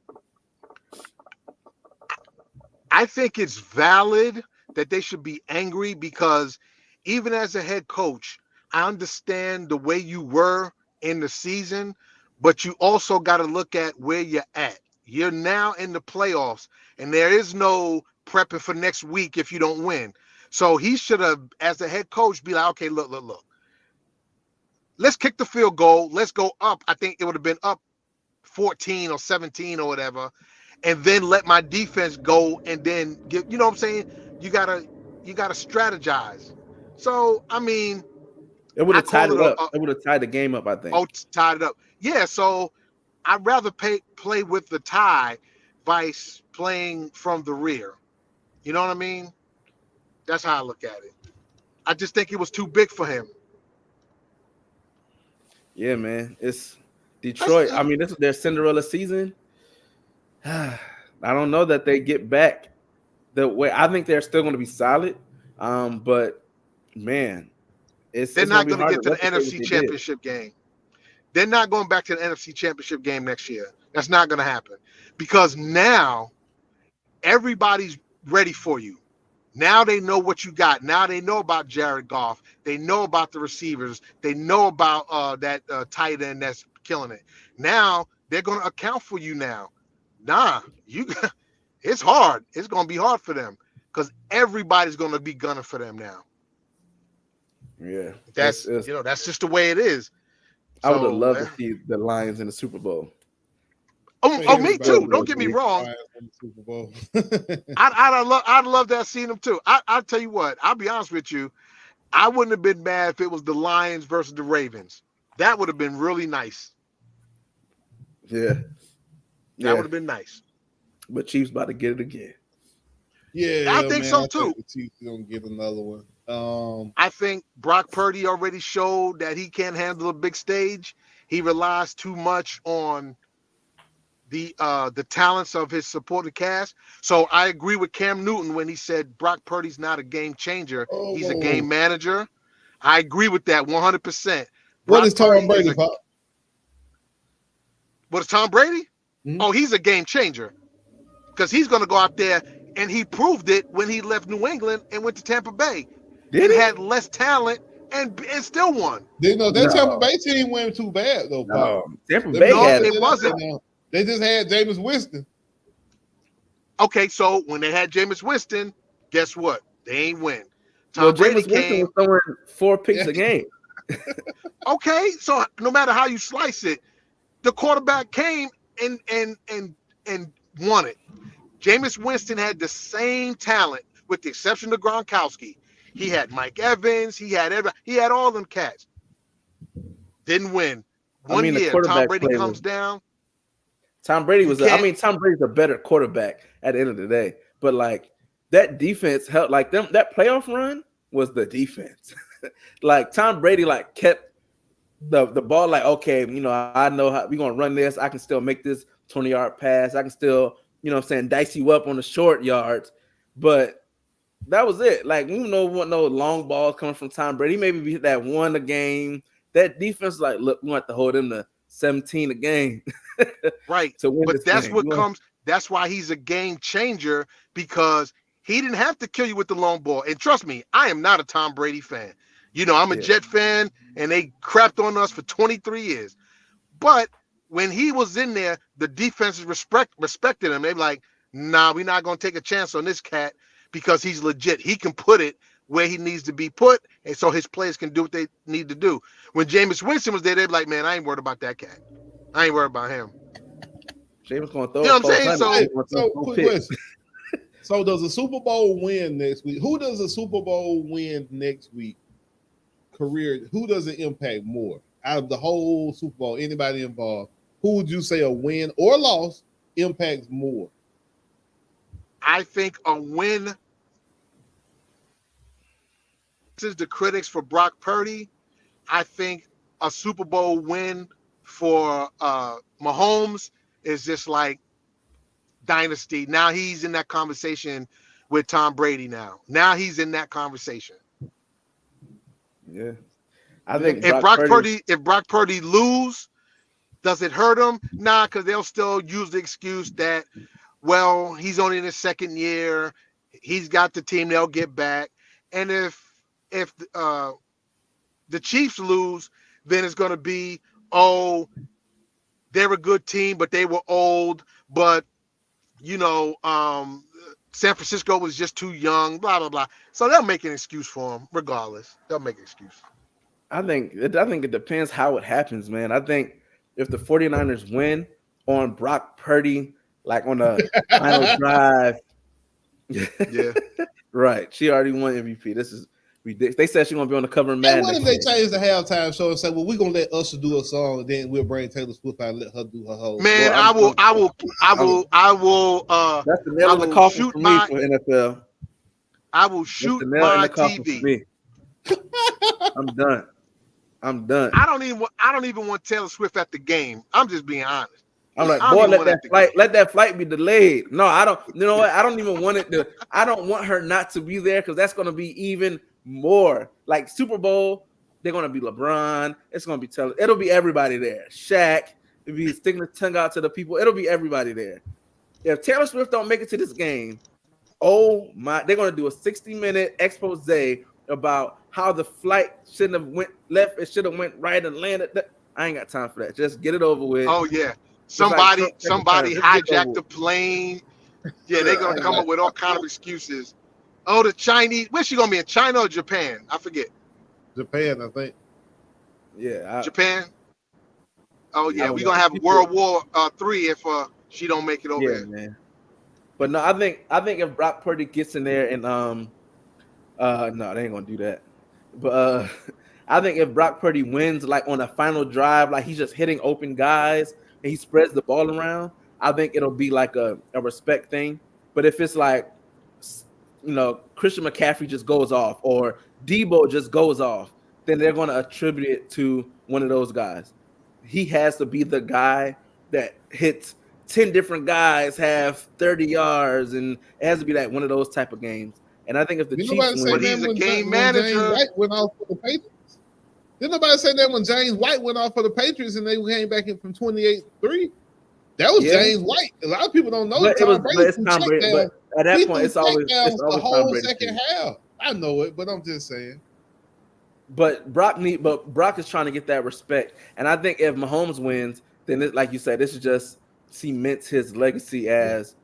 I think it's valid that they should be angry because even as a head coach, I understand the way you were in the season, but you also got to look at where you're at. You're now in the playoffs, and there is no prepping for next week if you don't win. So he should have, as a head coach, be like, okay, look. Let's kick the field goal. Let's go up. I think it would have been up 14 or 17 or whatever, and then let my defense go and then get, you know what I'm saying? You gotta strategize. So I mean, It would have tied it up. It would have tied the game up, I think. Oh, tied it up. Yeah, so I'd rather play with the tie vice playing from the rear. You know what I mean? That's how I look at it. I just think it was too big for him. Yeah, man. It's Detroit. I mean, this is their Cinderella season. I don't know that they get back the way. I think they're still going to be solid. But man, they're not going to get to the NFC Championship game. They're not going back to the NFC Championship game next year. That's not going to happen because now everybody's ready for you. Now they know what you got. Now they know about Jared Goff. They know about the receivers. They know about that tight end that's killing it. Now they're going to account for you now. It's hard. It's going to be hard for them because everybody's going to be gunning for them now. Yeah. That's just the way it is. I would have loved to see the Lions in the Super Bowl. Oh, me too. Don't get me wrong. I'd love to have seen them too. I'll tell you what. I'll be honest with you. I wouldn't have been mad if it was the Lions versus the Ravens. That would have been really nice. Yeah. That would have been nice. But Chiefs about to get it again. Yeah, I think so too. The Chiefs gonna get another one. I think Brock Purdy already showed that he can't handle a big stage. He relies too much on the talents of his supporting cast. So I agree with Cam Newton when he said Brock Purdy's not a game changer. He's a game manager. I agree with that 100%. What is Tom Brady? What is Tom Brady? Mm-hmm. Oh, he's a game changer because he's going to go out there, and he proved it when he left New England and went to Tampa Bay. Had less talent and still won. Tampa Bay team went too bad though. No, Tampa Bay it wasn't. They just had Jameis Winston. Okay, so when they had Jameis Winston, guess what? They ain't win. Tom Brady Winston was throwing 4 picks a game. Okay, so no matter how you slice it, the quarterback came and won it. Jameis Winston had the same talent, with the exception of Gronkowski. He had Mike Evans. He had all them cats. Didn't win. One year, Tom Brady comes down. Tom Brady Tom Brady's a better quarterback at the end of the day. But like that defense helped. Like that playoff run was the defense. Like Tom Brady kept the ball. Like, okay, I know how we're gonna run this. I can still make this 20-yard pass. I can still, dice you up on the short yards. But that was it. Like, we don't want no long balls coming from Tom Brady. Maybe that one a game. That defense, look, we want to hold him to 17 a game. Right. But that's what comes. That's why he's a game changer, because he didn't have to kill you with the long ball. And trust me, I am not a Tom Brady fan. I'm a Jet fan, and they crapped on us for 23 years. But when he was in there, the defenses respected him. They're like, nah, we're not going to take a chance on this cat because he's legit. He can put it where he needs to be put, and so his players can do what they need to do. When Jameis Winston was there, they'd be like, man, I ain't worried about that cat. I ain't worried about him. Jameis going to throw. You know what I'm saying? So quick question. So does a Super Bowl win next week? Who does a Super Bowl win next week? Career, who does it impact more out of the whole Super Bowl? Anybody involved? Who would you say a win or loss impacts more? I think a win. This is the critics for Brock Purdy. I think a Super Bowl win for Mahomes is just like dynasty. Now he's in that conversation with Tom Brady now. Now he's in that conversation. Yeah. I think if Brock Purdy lose, does it hurt him? Nah, because they'll still use the excuse that, well, he's only in his second year. He's got the team. They'll get back. And if the Chiefs lose, then it's going to be, oh, they're a good team, but they were old. But, San Francisco was just too young, blah, blah, blah. So they'll make an excuse for him regardless. They'll make an excuse. I think it depends how it happens, man. I think if the 49ers win on Brock Purdy, like on the final drive. Yeah. Right. She already won MVP. This is ridiculous. They said she's going to be on the cover of Madden. What if they change the halftime show and say, well, we're going to let Usher do a song and then we'll bring Taylor Swift out and let her do her whole. Man, I will. That's the nail in the coffin for me for NFL. I will shoot my TV. I'm done. I don't even want Taylor Swift at the game. I'm just being honest. I'm like, boy, let that flight be delayed. No, I don't. You know what? I don't even want it to. I don't want her not to be there because that's going to be even more like Super Bowl. They're going to be LeBron. It's going to be Taylor. It'll be everybody there. Shaq. It'll be sticking the tongue out to the people. It'll be everybody there. If Taylor Swift don't make it to this game, oh my! They're going to do a 60-minute expose about how the flight shouldn't have went left. It should have went right and landed. I ain't got time for that. Just get it over with. Oh yeah. Somebody hijacked the plane. Yeah, they're gonna come up with all kind of excuses. Oh, the Chinese. Where's she gonna be, in China or Japan? I forget. Japan, I think. Yeah, Japan. Oh yeah, we're gonna have World War III if she don't make it over there. Man. But no, I think if Brock Purdy gets in there and no, they ain't gonna do that. But I think if Brock Purdy wins, like on a final drive, like he's just hitting open guys. And he spreads the ball around, I think it'll be like a respect thing. But if it's like, Christian McCaffrey just goes off or Debo just goes off, then they're going to attribute it to one of those guys. He has to be the guy that hits 10 different guys, have 30 yards, and it has to be like one of those type of games. And I think if the Chiefs win, he's a game manager. James White went off for the Patriots. Didn't nobody say that when James White went off for the Patriots and they came back in from 28-3? That was James White. A lot of people don't know but Tom Brady. But at that point, it's always the whole second half. I know it, but I'm just saying. But Brock is trying to get that respect, and I think if Mahomes wins, then like you said, this is just cements his legacy as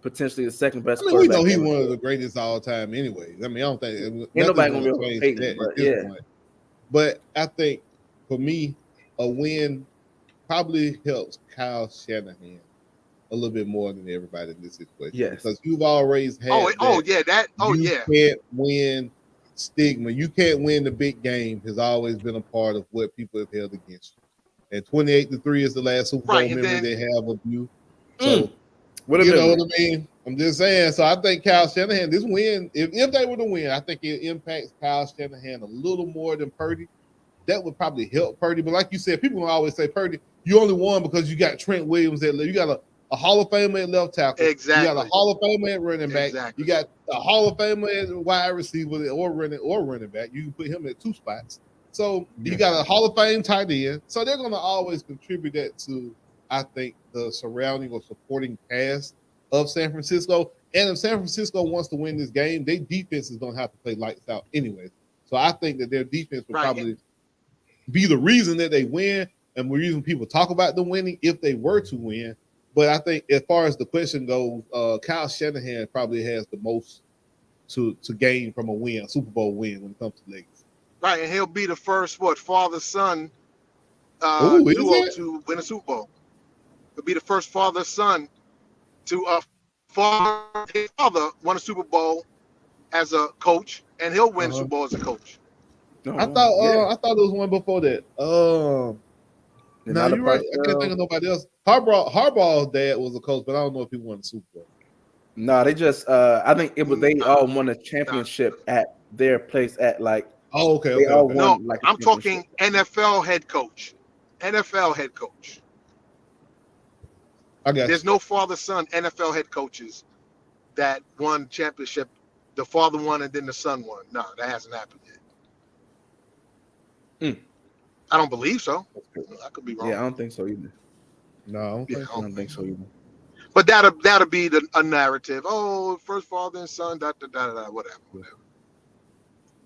potentially the second best. We know he's one of the greatest all time, anyways. I don't think ain't nobody gonna be able to take that. But yeah. But I think for me, a win probably helps Kyle Shanahan a little bit more than everybody in this situation. Yes, because you've always had. You can't win stigma. You can't win the big game. Has always been a part of what people have held against you. And 28-3 is the last Super Bowl memory they have of you. So what I mean? I'm just saying. So I think Kyle Shanahan, this win, if they were to win, I think it impacts Kyle Shanahan a little more than Purdy. That would probably help Purdy. But like you said, people will always say, Purdy, you only won because you got Trent Williams at left. You got a Hall of Famer at left tackle. Exactly. You got a Hall of Famer at running back. Exactly. You got a Hall of Famer at wide receiver or running back. You can put him at two spots. So you got a Hall of Fame tight end. So they're going to always contribute that to, I think, the surrounding or supporting cast of San Francisco. And if San Francisco wants to win this game, their defense is going to have to play lights out anyway. So I think that their defense will probably be the reason that they win and the reason people talk about them winning if they were to win. But I think as far as the question goes, Kyle Shanahan probably has the most to gain from a Super Bowl win when it comes to legacy. Right, and he'll be the first father-son duo to win a Super Bowl. He'll be the first father-son to his father won a Super Bowl as a coach, and he'll win Super Bowl as a coach. I thought it was one before that. No, you're right. I can't think of nobody else. Harbaugh's dad was a coach, but I don't know if he won the Super Bowl. No, they just I think it was they all won a championship at their place at like. Oh, okay. They all won, no, like I'm talking NFL head coach. NFL head coach. I got There's no father-son NFL head coaches that won championship. The father won and then the son won. No, that hasn't happened yet. I don't believe so. I could be wrong. Yeah, I don't think so either. No, I don't think I don't think so either. But that'll be a narrative. Oh, first father and son, whatever.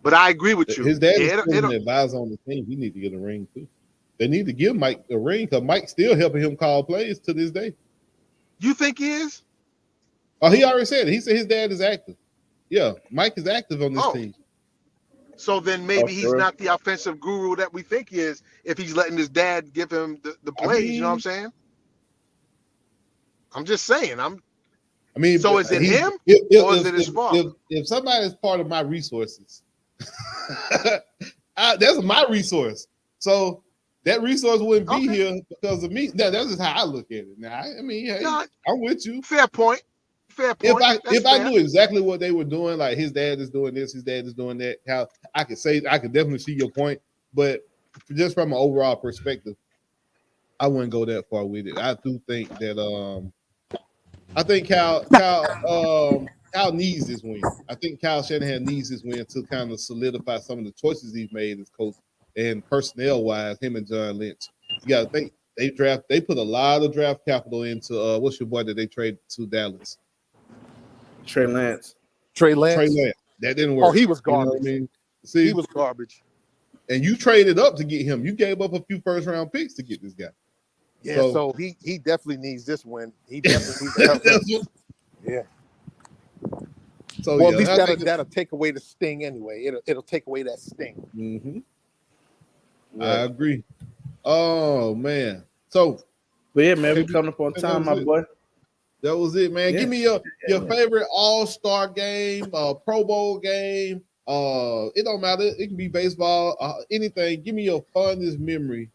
But I agree with you. His dad is still an advisor on the team. He need to get a ring too. They need to give Mike a ring because Mike's still helping him call plays to this day. You think he is? Oh, he already said it. He said his dad is active. Yeah, Mike is active on this team. So then maybe he's not the offensive guru that we think he is if he's letting his dad give him the plays. You know what I'm saying? I'm just saying. So is it him or is it his father? If somebody is part of my resources, that's my resource. So that resource wouldn't be here because of me. No, that's just how I look at it. Now, I mean, hey, I'm with you. Fair point. If I knew exactly what they were doing, like his dad is doing this, his dad is doing that, how I could definitely see your point. But just from an overall perspective, I wouldn't go that far with it. I do think that I think Cal needs this win. I think Kyle Shanahan needs this win to kind of solidify some of the choices he's made as coach and personnel wise, him and John Lynch. You gotta think they put a lot of draft capital into what's your boy that they traded to Dallas? Trey Lance. That didn't work. Oh, he was garbage. You know what I mean? See, he was garbage. And you traded up to get him. You gave up a few first round picks to get this guy. Yeah, so he definitely needs this win. He definitely needs to help. Yeah. So well, at least that'll take away the sting anyway. It'll take away that sting. Mm-hmm. Right. I agree. Oh man. So, but yeah, man, we coming up on time, my boy. That was it, man. Yeah. Give me your favorite All-Star game, Pro Bowl game. It don't matter. It can be baseball, anything. Give me your fondest memory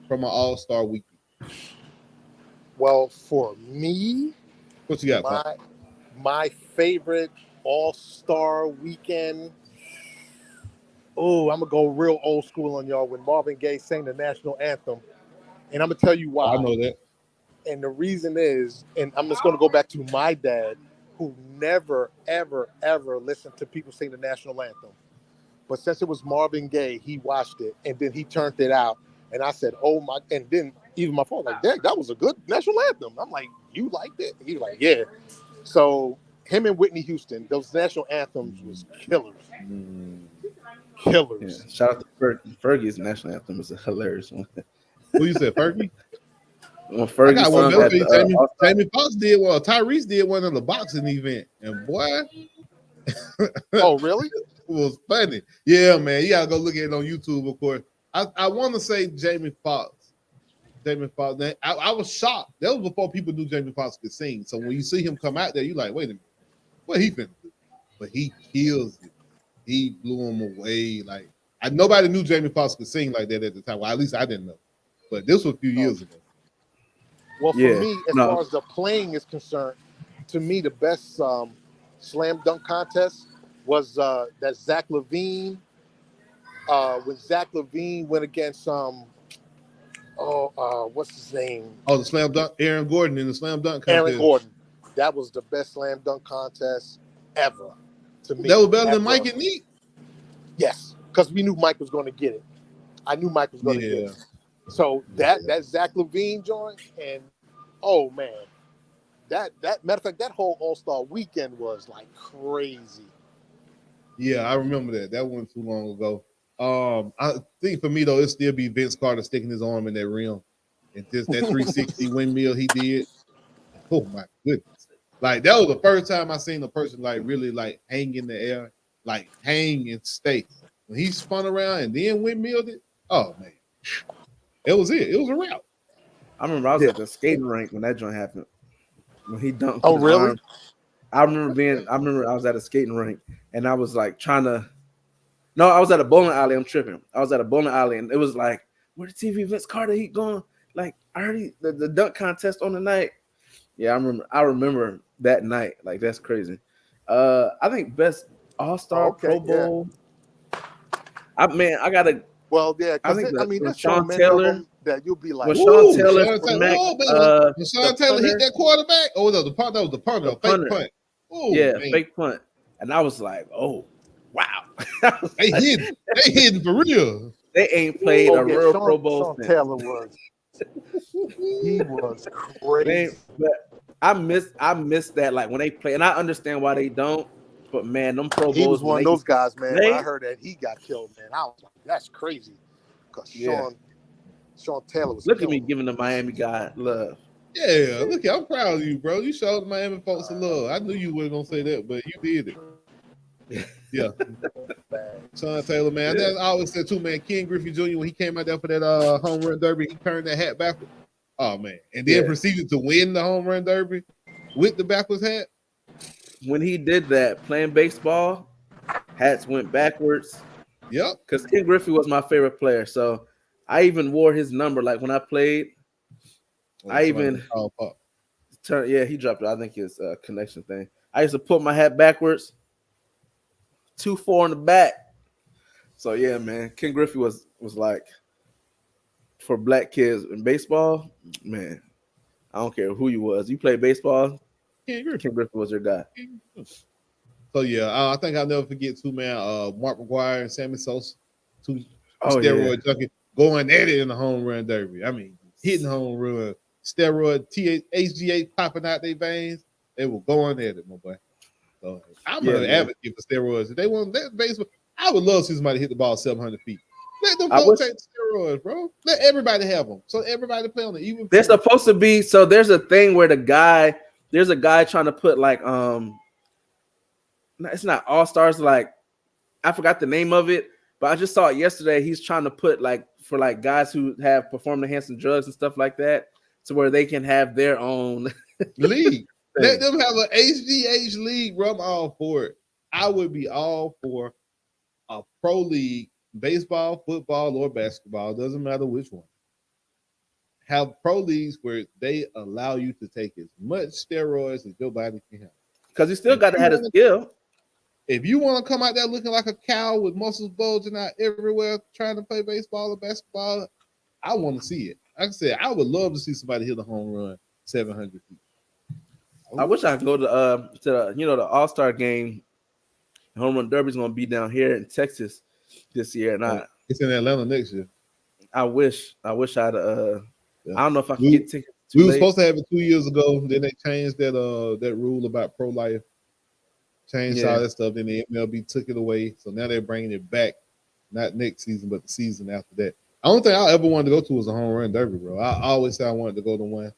from an All-Star weekend. Well, for me, what you got? My favorite All-Star weekend. Oh, I'm gonna go real old school on y'all when Marvin Gaye sang the national anthem, and I'm gonna tell you why. I know that. And the reason is, and I'm just gonna go back to my dad, who never, ever, ever listened to people sing the national anthem. But since it was Marvin Gaye, he watched it and then he turned it out. And I said, "Oh my!" And then even my father like, "Dad, that was a good national anthem." I'm like, "You liked it?" He was like, "Yeah." So him and Whitney Houston, those national anthems was killers. Killers. Yeah. Shout out to Fergie. Fergie's national anthem is a hilarious one. Who you said, Fergie? When Fergie I got one better for you. Jamie Foxx did one. Tyrese did one in the boxing event, and boy, oh really? It was funny. Yeah, man. You gotta go look at it on YouTube, of course. I want to say Jamie Foxx. I was shocked. That was before people knew Jamie Foxx could sing. So when you see him come out there, you're like, wait a minute, what he finna do? But he kills it. He blew him away. Like nobody knew Jamie Foxx could sing like that at the time. Well, at least I didn't know. But this was a few years ago. Well, for me, as far as the playing is concerned, to me the best slam dunk contest was that Zach LaVine. When Zach LaVine went against what's his name? Oh, the slam dunk, Aaron Gordon in the slam dunk contest. Aaron Gordon. That was the best slam dunk contest ever to me. That was better than Mike and Neat. Yes, because we knew Mike was going to get it. I knew Mike was going to get it. So that Zach LaVine joint, and oh man, that matter of fact, that whole All-Star weekend was like crazy. Yeah, I remember that. That wasn't too long ago. I think for me though, it'd still be Vince Carter sticking his arm in that rim, and just that 360 windmill he did. Oh my goodness! Like that was the first time I seen a person like really like hang in the air, like hang and stay. When he spun around and then windmilled it. Oh man. It was it. It was a wrap. I remember I was at the skating rink when that joint happened. When he dunked. Oh, really? I remember I was at a skating rink and I was like trying to. No, I was at a bowling alley. I'm tripping. I was at a bowling alley and it was like, where the TV Vince Carter? He going like I already the dunk contest on the night. Yeah, I remember that night. Like that's crazy. I think best All-Star Pro Bowl. Yeah. I gotta. Well, yeah, I think that's Sean Taylor that you'll be like, when Sean Taylor hit that quarterback. Oh no, that was the punter, fake punt. Oh, yeah, man. Fake punt, and I was like, oh wow, they hidden for real. They ain't played a real Pro Bowl Sean since. Taylor was crazy. But I miss that, like when they play, and I understand why they don't. But man, them Pro Bowls. He was one of those guys, man. When I heard that he got killed, man, I was like, that's crazy. Because Sean Taylor was. Look at me giving the Miami guy love. Yeah, look, I'm proud of you, bro. You showed the Miami folks some love. I knew you weren't gonna say that, but you did it. Yeah. Sean Taylor, man. Yeah. I always said too, man, Ken Griffey Jr., when he came out there for that home run derby, he turned that hat backward. Oh man. And then proceeded to win the home run derby with the backwards hat. When he did that, playing baseball, hats went backwards. Yep. Because Ken Griffey was my favorite player. So I even wore his number. Like when I played, I even turned, he dropped it. I think his connection thing. I used to put my hat backwards, 2-4 in the back. So yeah, man, Ken Griffey was like, for black kids in baseball, man, I don't care who you was. You played baseball, Ken Griffey was your guy. So yeah, I think I'll never forget too, man. Mark McGwire and Sammy Sosa, two steroid junkies going at it in the home run derby. I mean, hitting home run, steroid, HGH popping out their veins. They were going at it, my boy. So I'm an advocate for steroids. If they want that baseball, I would love to see somebody hit the ball 700 feet. Let them folks take steroids, bro. Let everybody have them. So everybody play on it. Even they're supposed to be. So there's a thing where there's a guy trying to put like it's not ALLSTARs, like I forgot the name of it, but I just saw it yesterday. He's trying to put like for like guys who have performed enhancing drugs and stuff like that, to where they can have their own league. Let them have an HGH league, bro. I'm all for it. I would be all for a pro league, baseball, football, or basketball. Doesn't matter which one. Have pro leagues where they allow you to take as much steroids as your body can handle. Because you still got to have a skill. If you want to come out there looking like a cow with muscles bulging out everywhere trying to play baseball or basketball, I want to see it. Like I said, I would love to see somebody hit a home run 700 feet. I wish I could go to the the ALLSTAR game. Home run derby is going to be down here in Texas this year, and it's in Atlanta next year. I wish I'd I don't know if I can get tickets. We were supposed to have it 2 years ago. Then they changed that rule about pro life. Changed all that stuff. Then the MLB took it away. So now they're bringing it back, not next season, but the season after that. I don't think I ever wanted to go to was a home run derby, bro. I always said I wanted to go to one.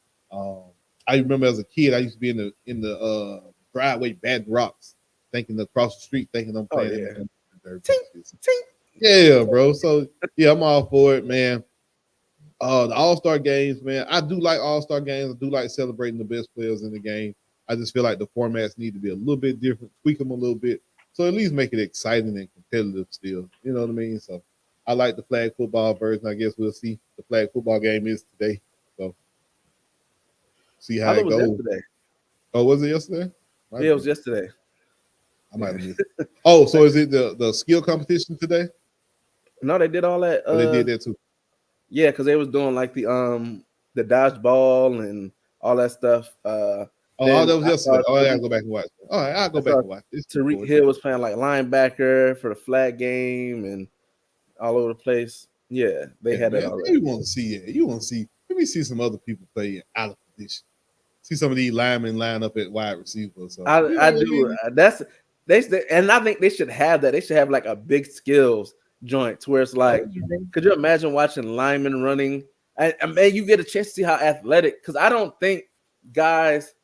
I remember as a kid, I used to be in the driveway, Bad Rocks, thinking across the street, thinking I'm playing in the derby. Yeah, bro. So yeah, I'm all for it, man. The All-Star games, man. I do like All-Star games. I do like celebrating the best players in the game. I just feel like the formats need to be a little bit different, tweak them a little bit, so at least make it exciting and competitive still. You know what I mean? So I like the flag football version. I guess we'll see. The flag football game is today. So see how it goes. Yesterday. Oh, was it yesterday? Yeah, it was yesterday. I might have missed it. Oh, so is it the skill competition today? No, they did all that. They did that too. Yeah, because they was doing like the dodgeball and all that stuff. That was yesterday. I gotta go back and watch. All right, I'll go back and watch. Tariq Hill was playing like linebacker for the flag game and all over the place. Yeah, they had that already. You want to see it. You want to see. Let me see some other people play out of position. See some of these linemen line up at wide receiver. So I do. And I think they should have that. They should have like a big skills joint to where it's like, could you imagine watching linemen running? And man, you get a chance to see how athletic, because I don't think guys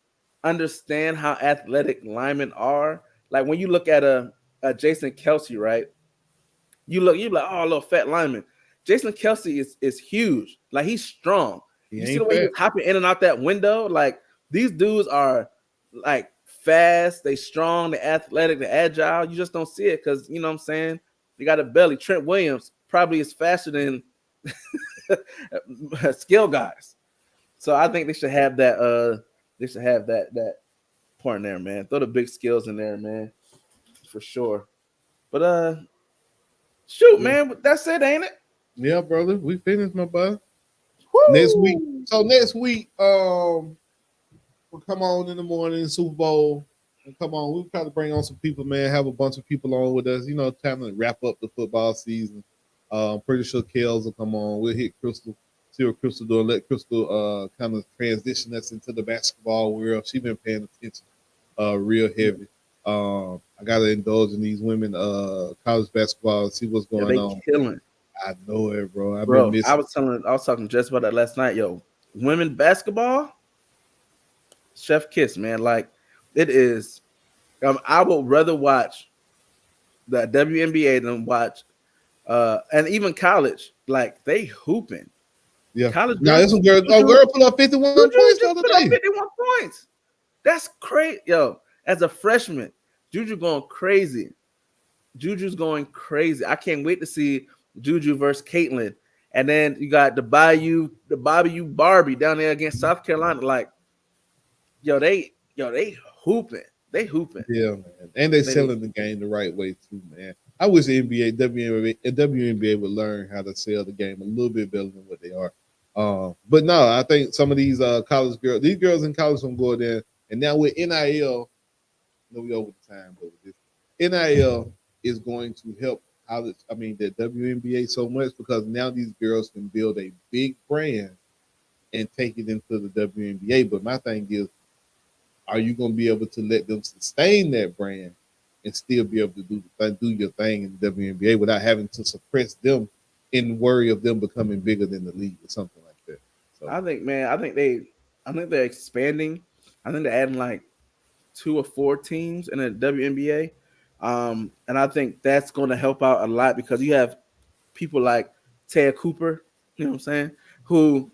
understand how athletic linemen are. Like when you look at a Jason Kelsey, right? You're like, oh, a little fat lineman. Jason Kelsey is huge. Like he's strong. You see the way he's hopping in and out that window? Like these dudes are like fast, they strong, they athletic, they agile. You just don't see it because, you know what I'm saying? They got a belly. Trent Williams probably is faster than skill guys. So I think they should have that. They should have that part in there, man. Throw the big skills in there, man, for sure. But shoot, man, that's it, ain't it? Yeah, brother, we finished, my boy. Next week. So next week, we'll come on in the morning, Super Bowl. Come on, we'll try to bring on some people, man. Have a bunch of people on with us. You know, time to wrap up the football season. Pretty sure Kels will come on. We'll hit Crystal, see what Crystal doing. Let Crystal kind of transition us into the basketball world. She's been paying attention real heavy. I gotta indulge in these women college basketball, see what's going on. Killing. I know it, bro. Bro, I was talking just about that last night. Yo, women basketball, chef kiss, man. Like it is. I would rather watch the WNBA than watch, and even college. Like they hooping. Yeah. College. Now this one girl put up 51 points the other day. 51 points. That's crazy, yo. As a freshman, Juju going crazy. Juju's going crazy. I can't wait to see Juju versus Caitlin. And then you got the Bayou Barbie down there against South Carolina. Like, they hooping. They hooping. Yeah, man. And they selling the game the right way too, man. I wish the WNBA would learn how to sell the game a little bit better than what they are. But no, I think some of these college girls, these girls in college will go there. And now with NIL, we over the time, but with this NIL is going to help the WNBA so much because now these girls can build a big brand and take it into the WNBA. But my thing is, are you going to be able to let them sustain that brand and still be able to do your thing in the WNBA without having to suppress them in worry of them becoming bigger than the league or something like that? So I think they're expanding. I think they're adding like 2 or 4 teams in the WNBA. And I think that's going to help out a lot because you have people like Taya Cooper, you know what I'm saying, who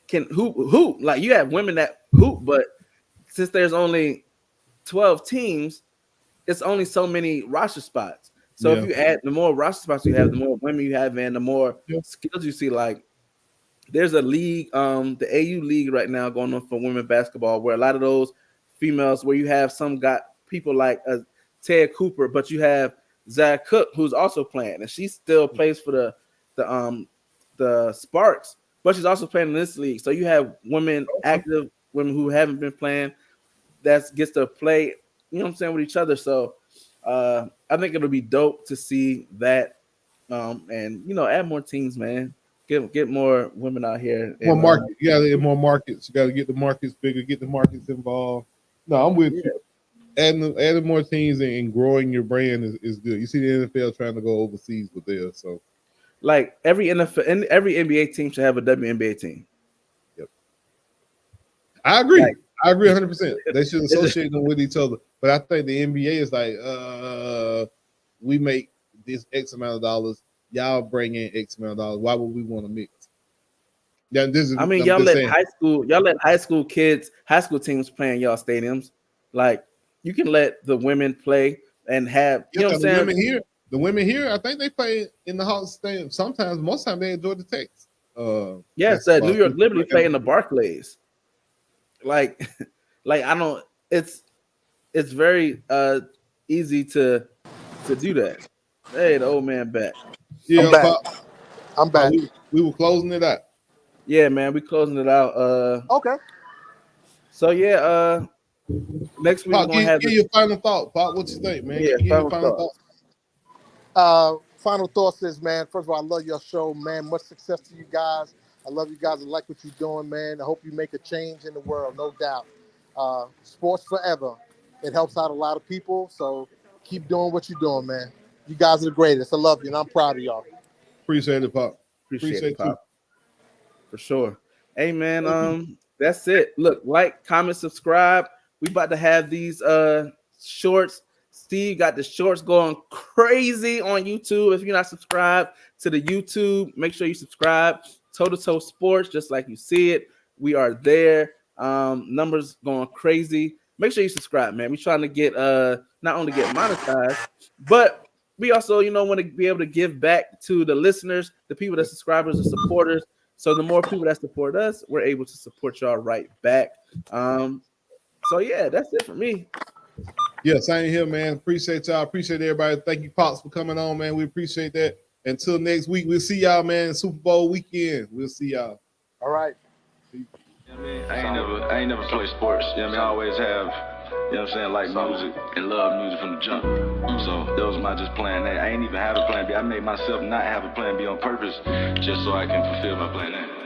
can hoop. Like you have women that hoop, but since there's only 12 teams, it's only so many roster spots. So if you add the more roster spots you have, the more women you have, and the more skills you see. Like there's a league, the AU league right now going on for women basketball, where a lot of those females, where you have people like Ted Cooper, but you have Zach Cook, who's also playing, and she still plays for the Sparks, but she's also playing in this league. So you have active women who haven't been playing that gets to play, you know what I'm saying, with each other. So I think it'll be dope to see that, and add more teams, man. Get more women out here. More market. You gotta get more markets. You gotta get the markets bigger, get the markets involved. No, I'm with you. Adding more teams and growing your brand is good. You see the NFL trying to go overseas with theirs. So like every NFL and every NBA team should have a WNBA team. Yep. I agree. I agree 100%. They should associate them with each other. But I think the NBA is like, we make this X amount of dollars. Y'all bring in X amount of dollars. Why would we want to mix? Yeah, y'all let high school teams play in y'all stadiums. Like you can let the women play and have you know what I'm saying. The women here, I think they play in the Hawks Stadium. Most times they enjoy the Techs. New York Liberty play in the Barclays. Like I don't. It's very easy to do that. Hey, the old man back. Yeah, I'm back. We were closing it out. Yeah, man, we closing it out. Okay. So next week Pop, we're gonna have your final thought. Pop, what you think, man? Yeah, final thought. Final thoughts is, man, first of all, I love your show, man. Much success to you guys. I love you guys. I like what you're doing, man. I hope you make a change in the world, no doubt. Sports forever. It helps out a lot of people, so keep doing what you're doing, man. You guys are the greatest. I love you, and I'm proud of y'all. Appreciate it, Pop. Appreciate it, Pop. For sure. Hey, man, that's it. Look, like, comment, subscribe. We about to have these shorts. Steve got the shorts going crazy on YouTube. If you're not subscribed to the YouTube, make sure you subscribe. Toe2Toe Sports, just like you see it. We are there. Numbers going crazy. Make sure you subscribe, man. We're trying to get not only get monetized, but we also, want to be able to give back to the listeners, the people that subscribers and supporters. So the more people that support us, we're able to support y'all right back. So yeah, that's it for me. Yeah, same here, man. Appreciate y'all. Appreciate everybody. Thank you, Pops, for coming on, man. We appreciate that. Until next week, we'll see y'all, man. Super Bowl weekend. We'll see y'all. All right. I ain't never played sports. I always have you know what I'm saying, like music and love music from the jump. So that was my just plan A. I ain't even have a plan B. I made myself not have a plan B on purpose just so I can fulfill my plan A.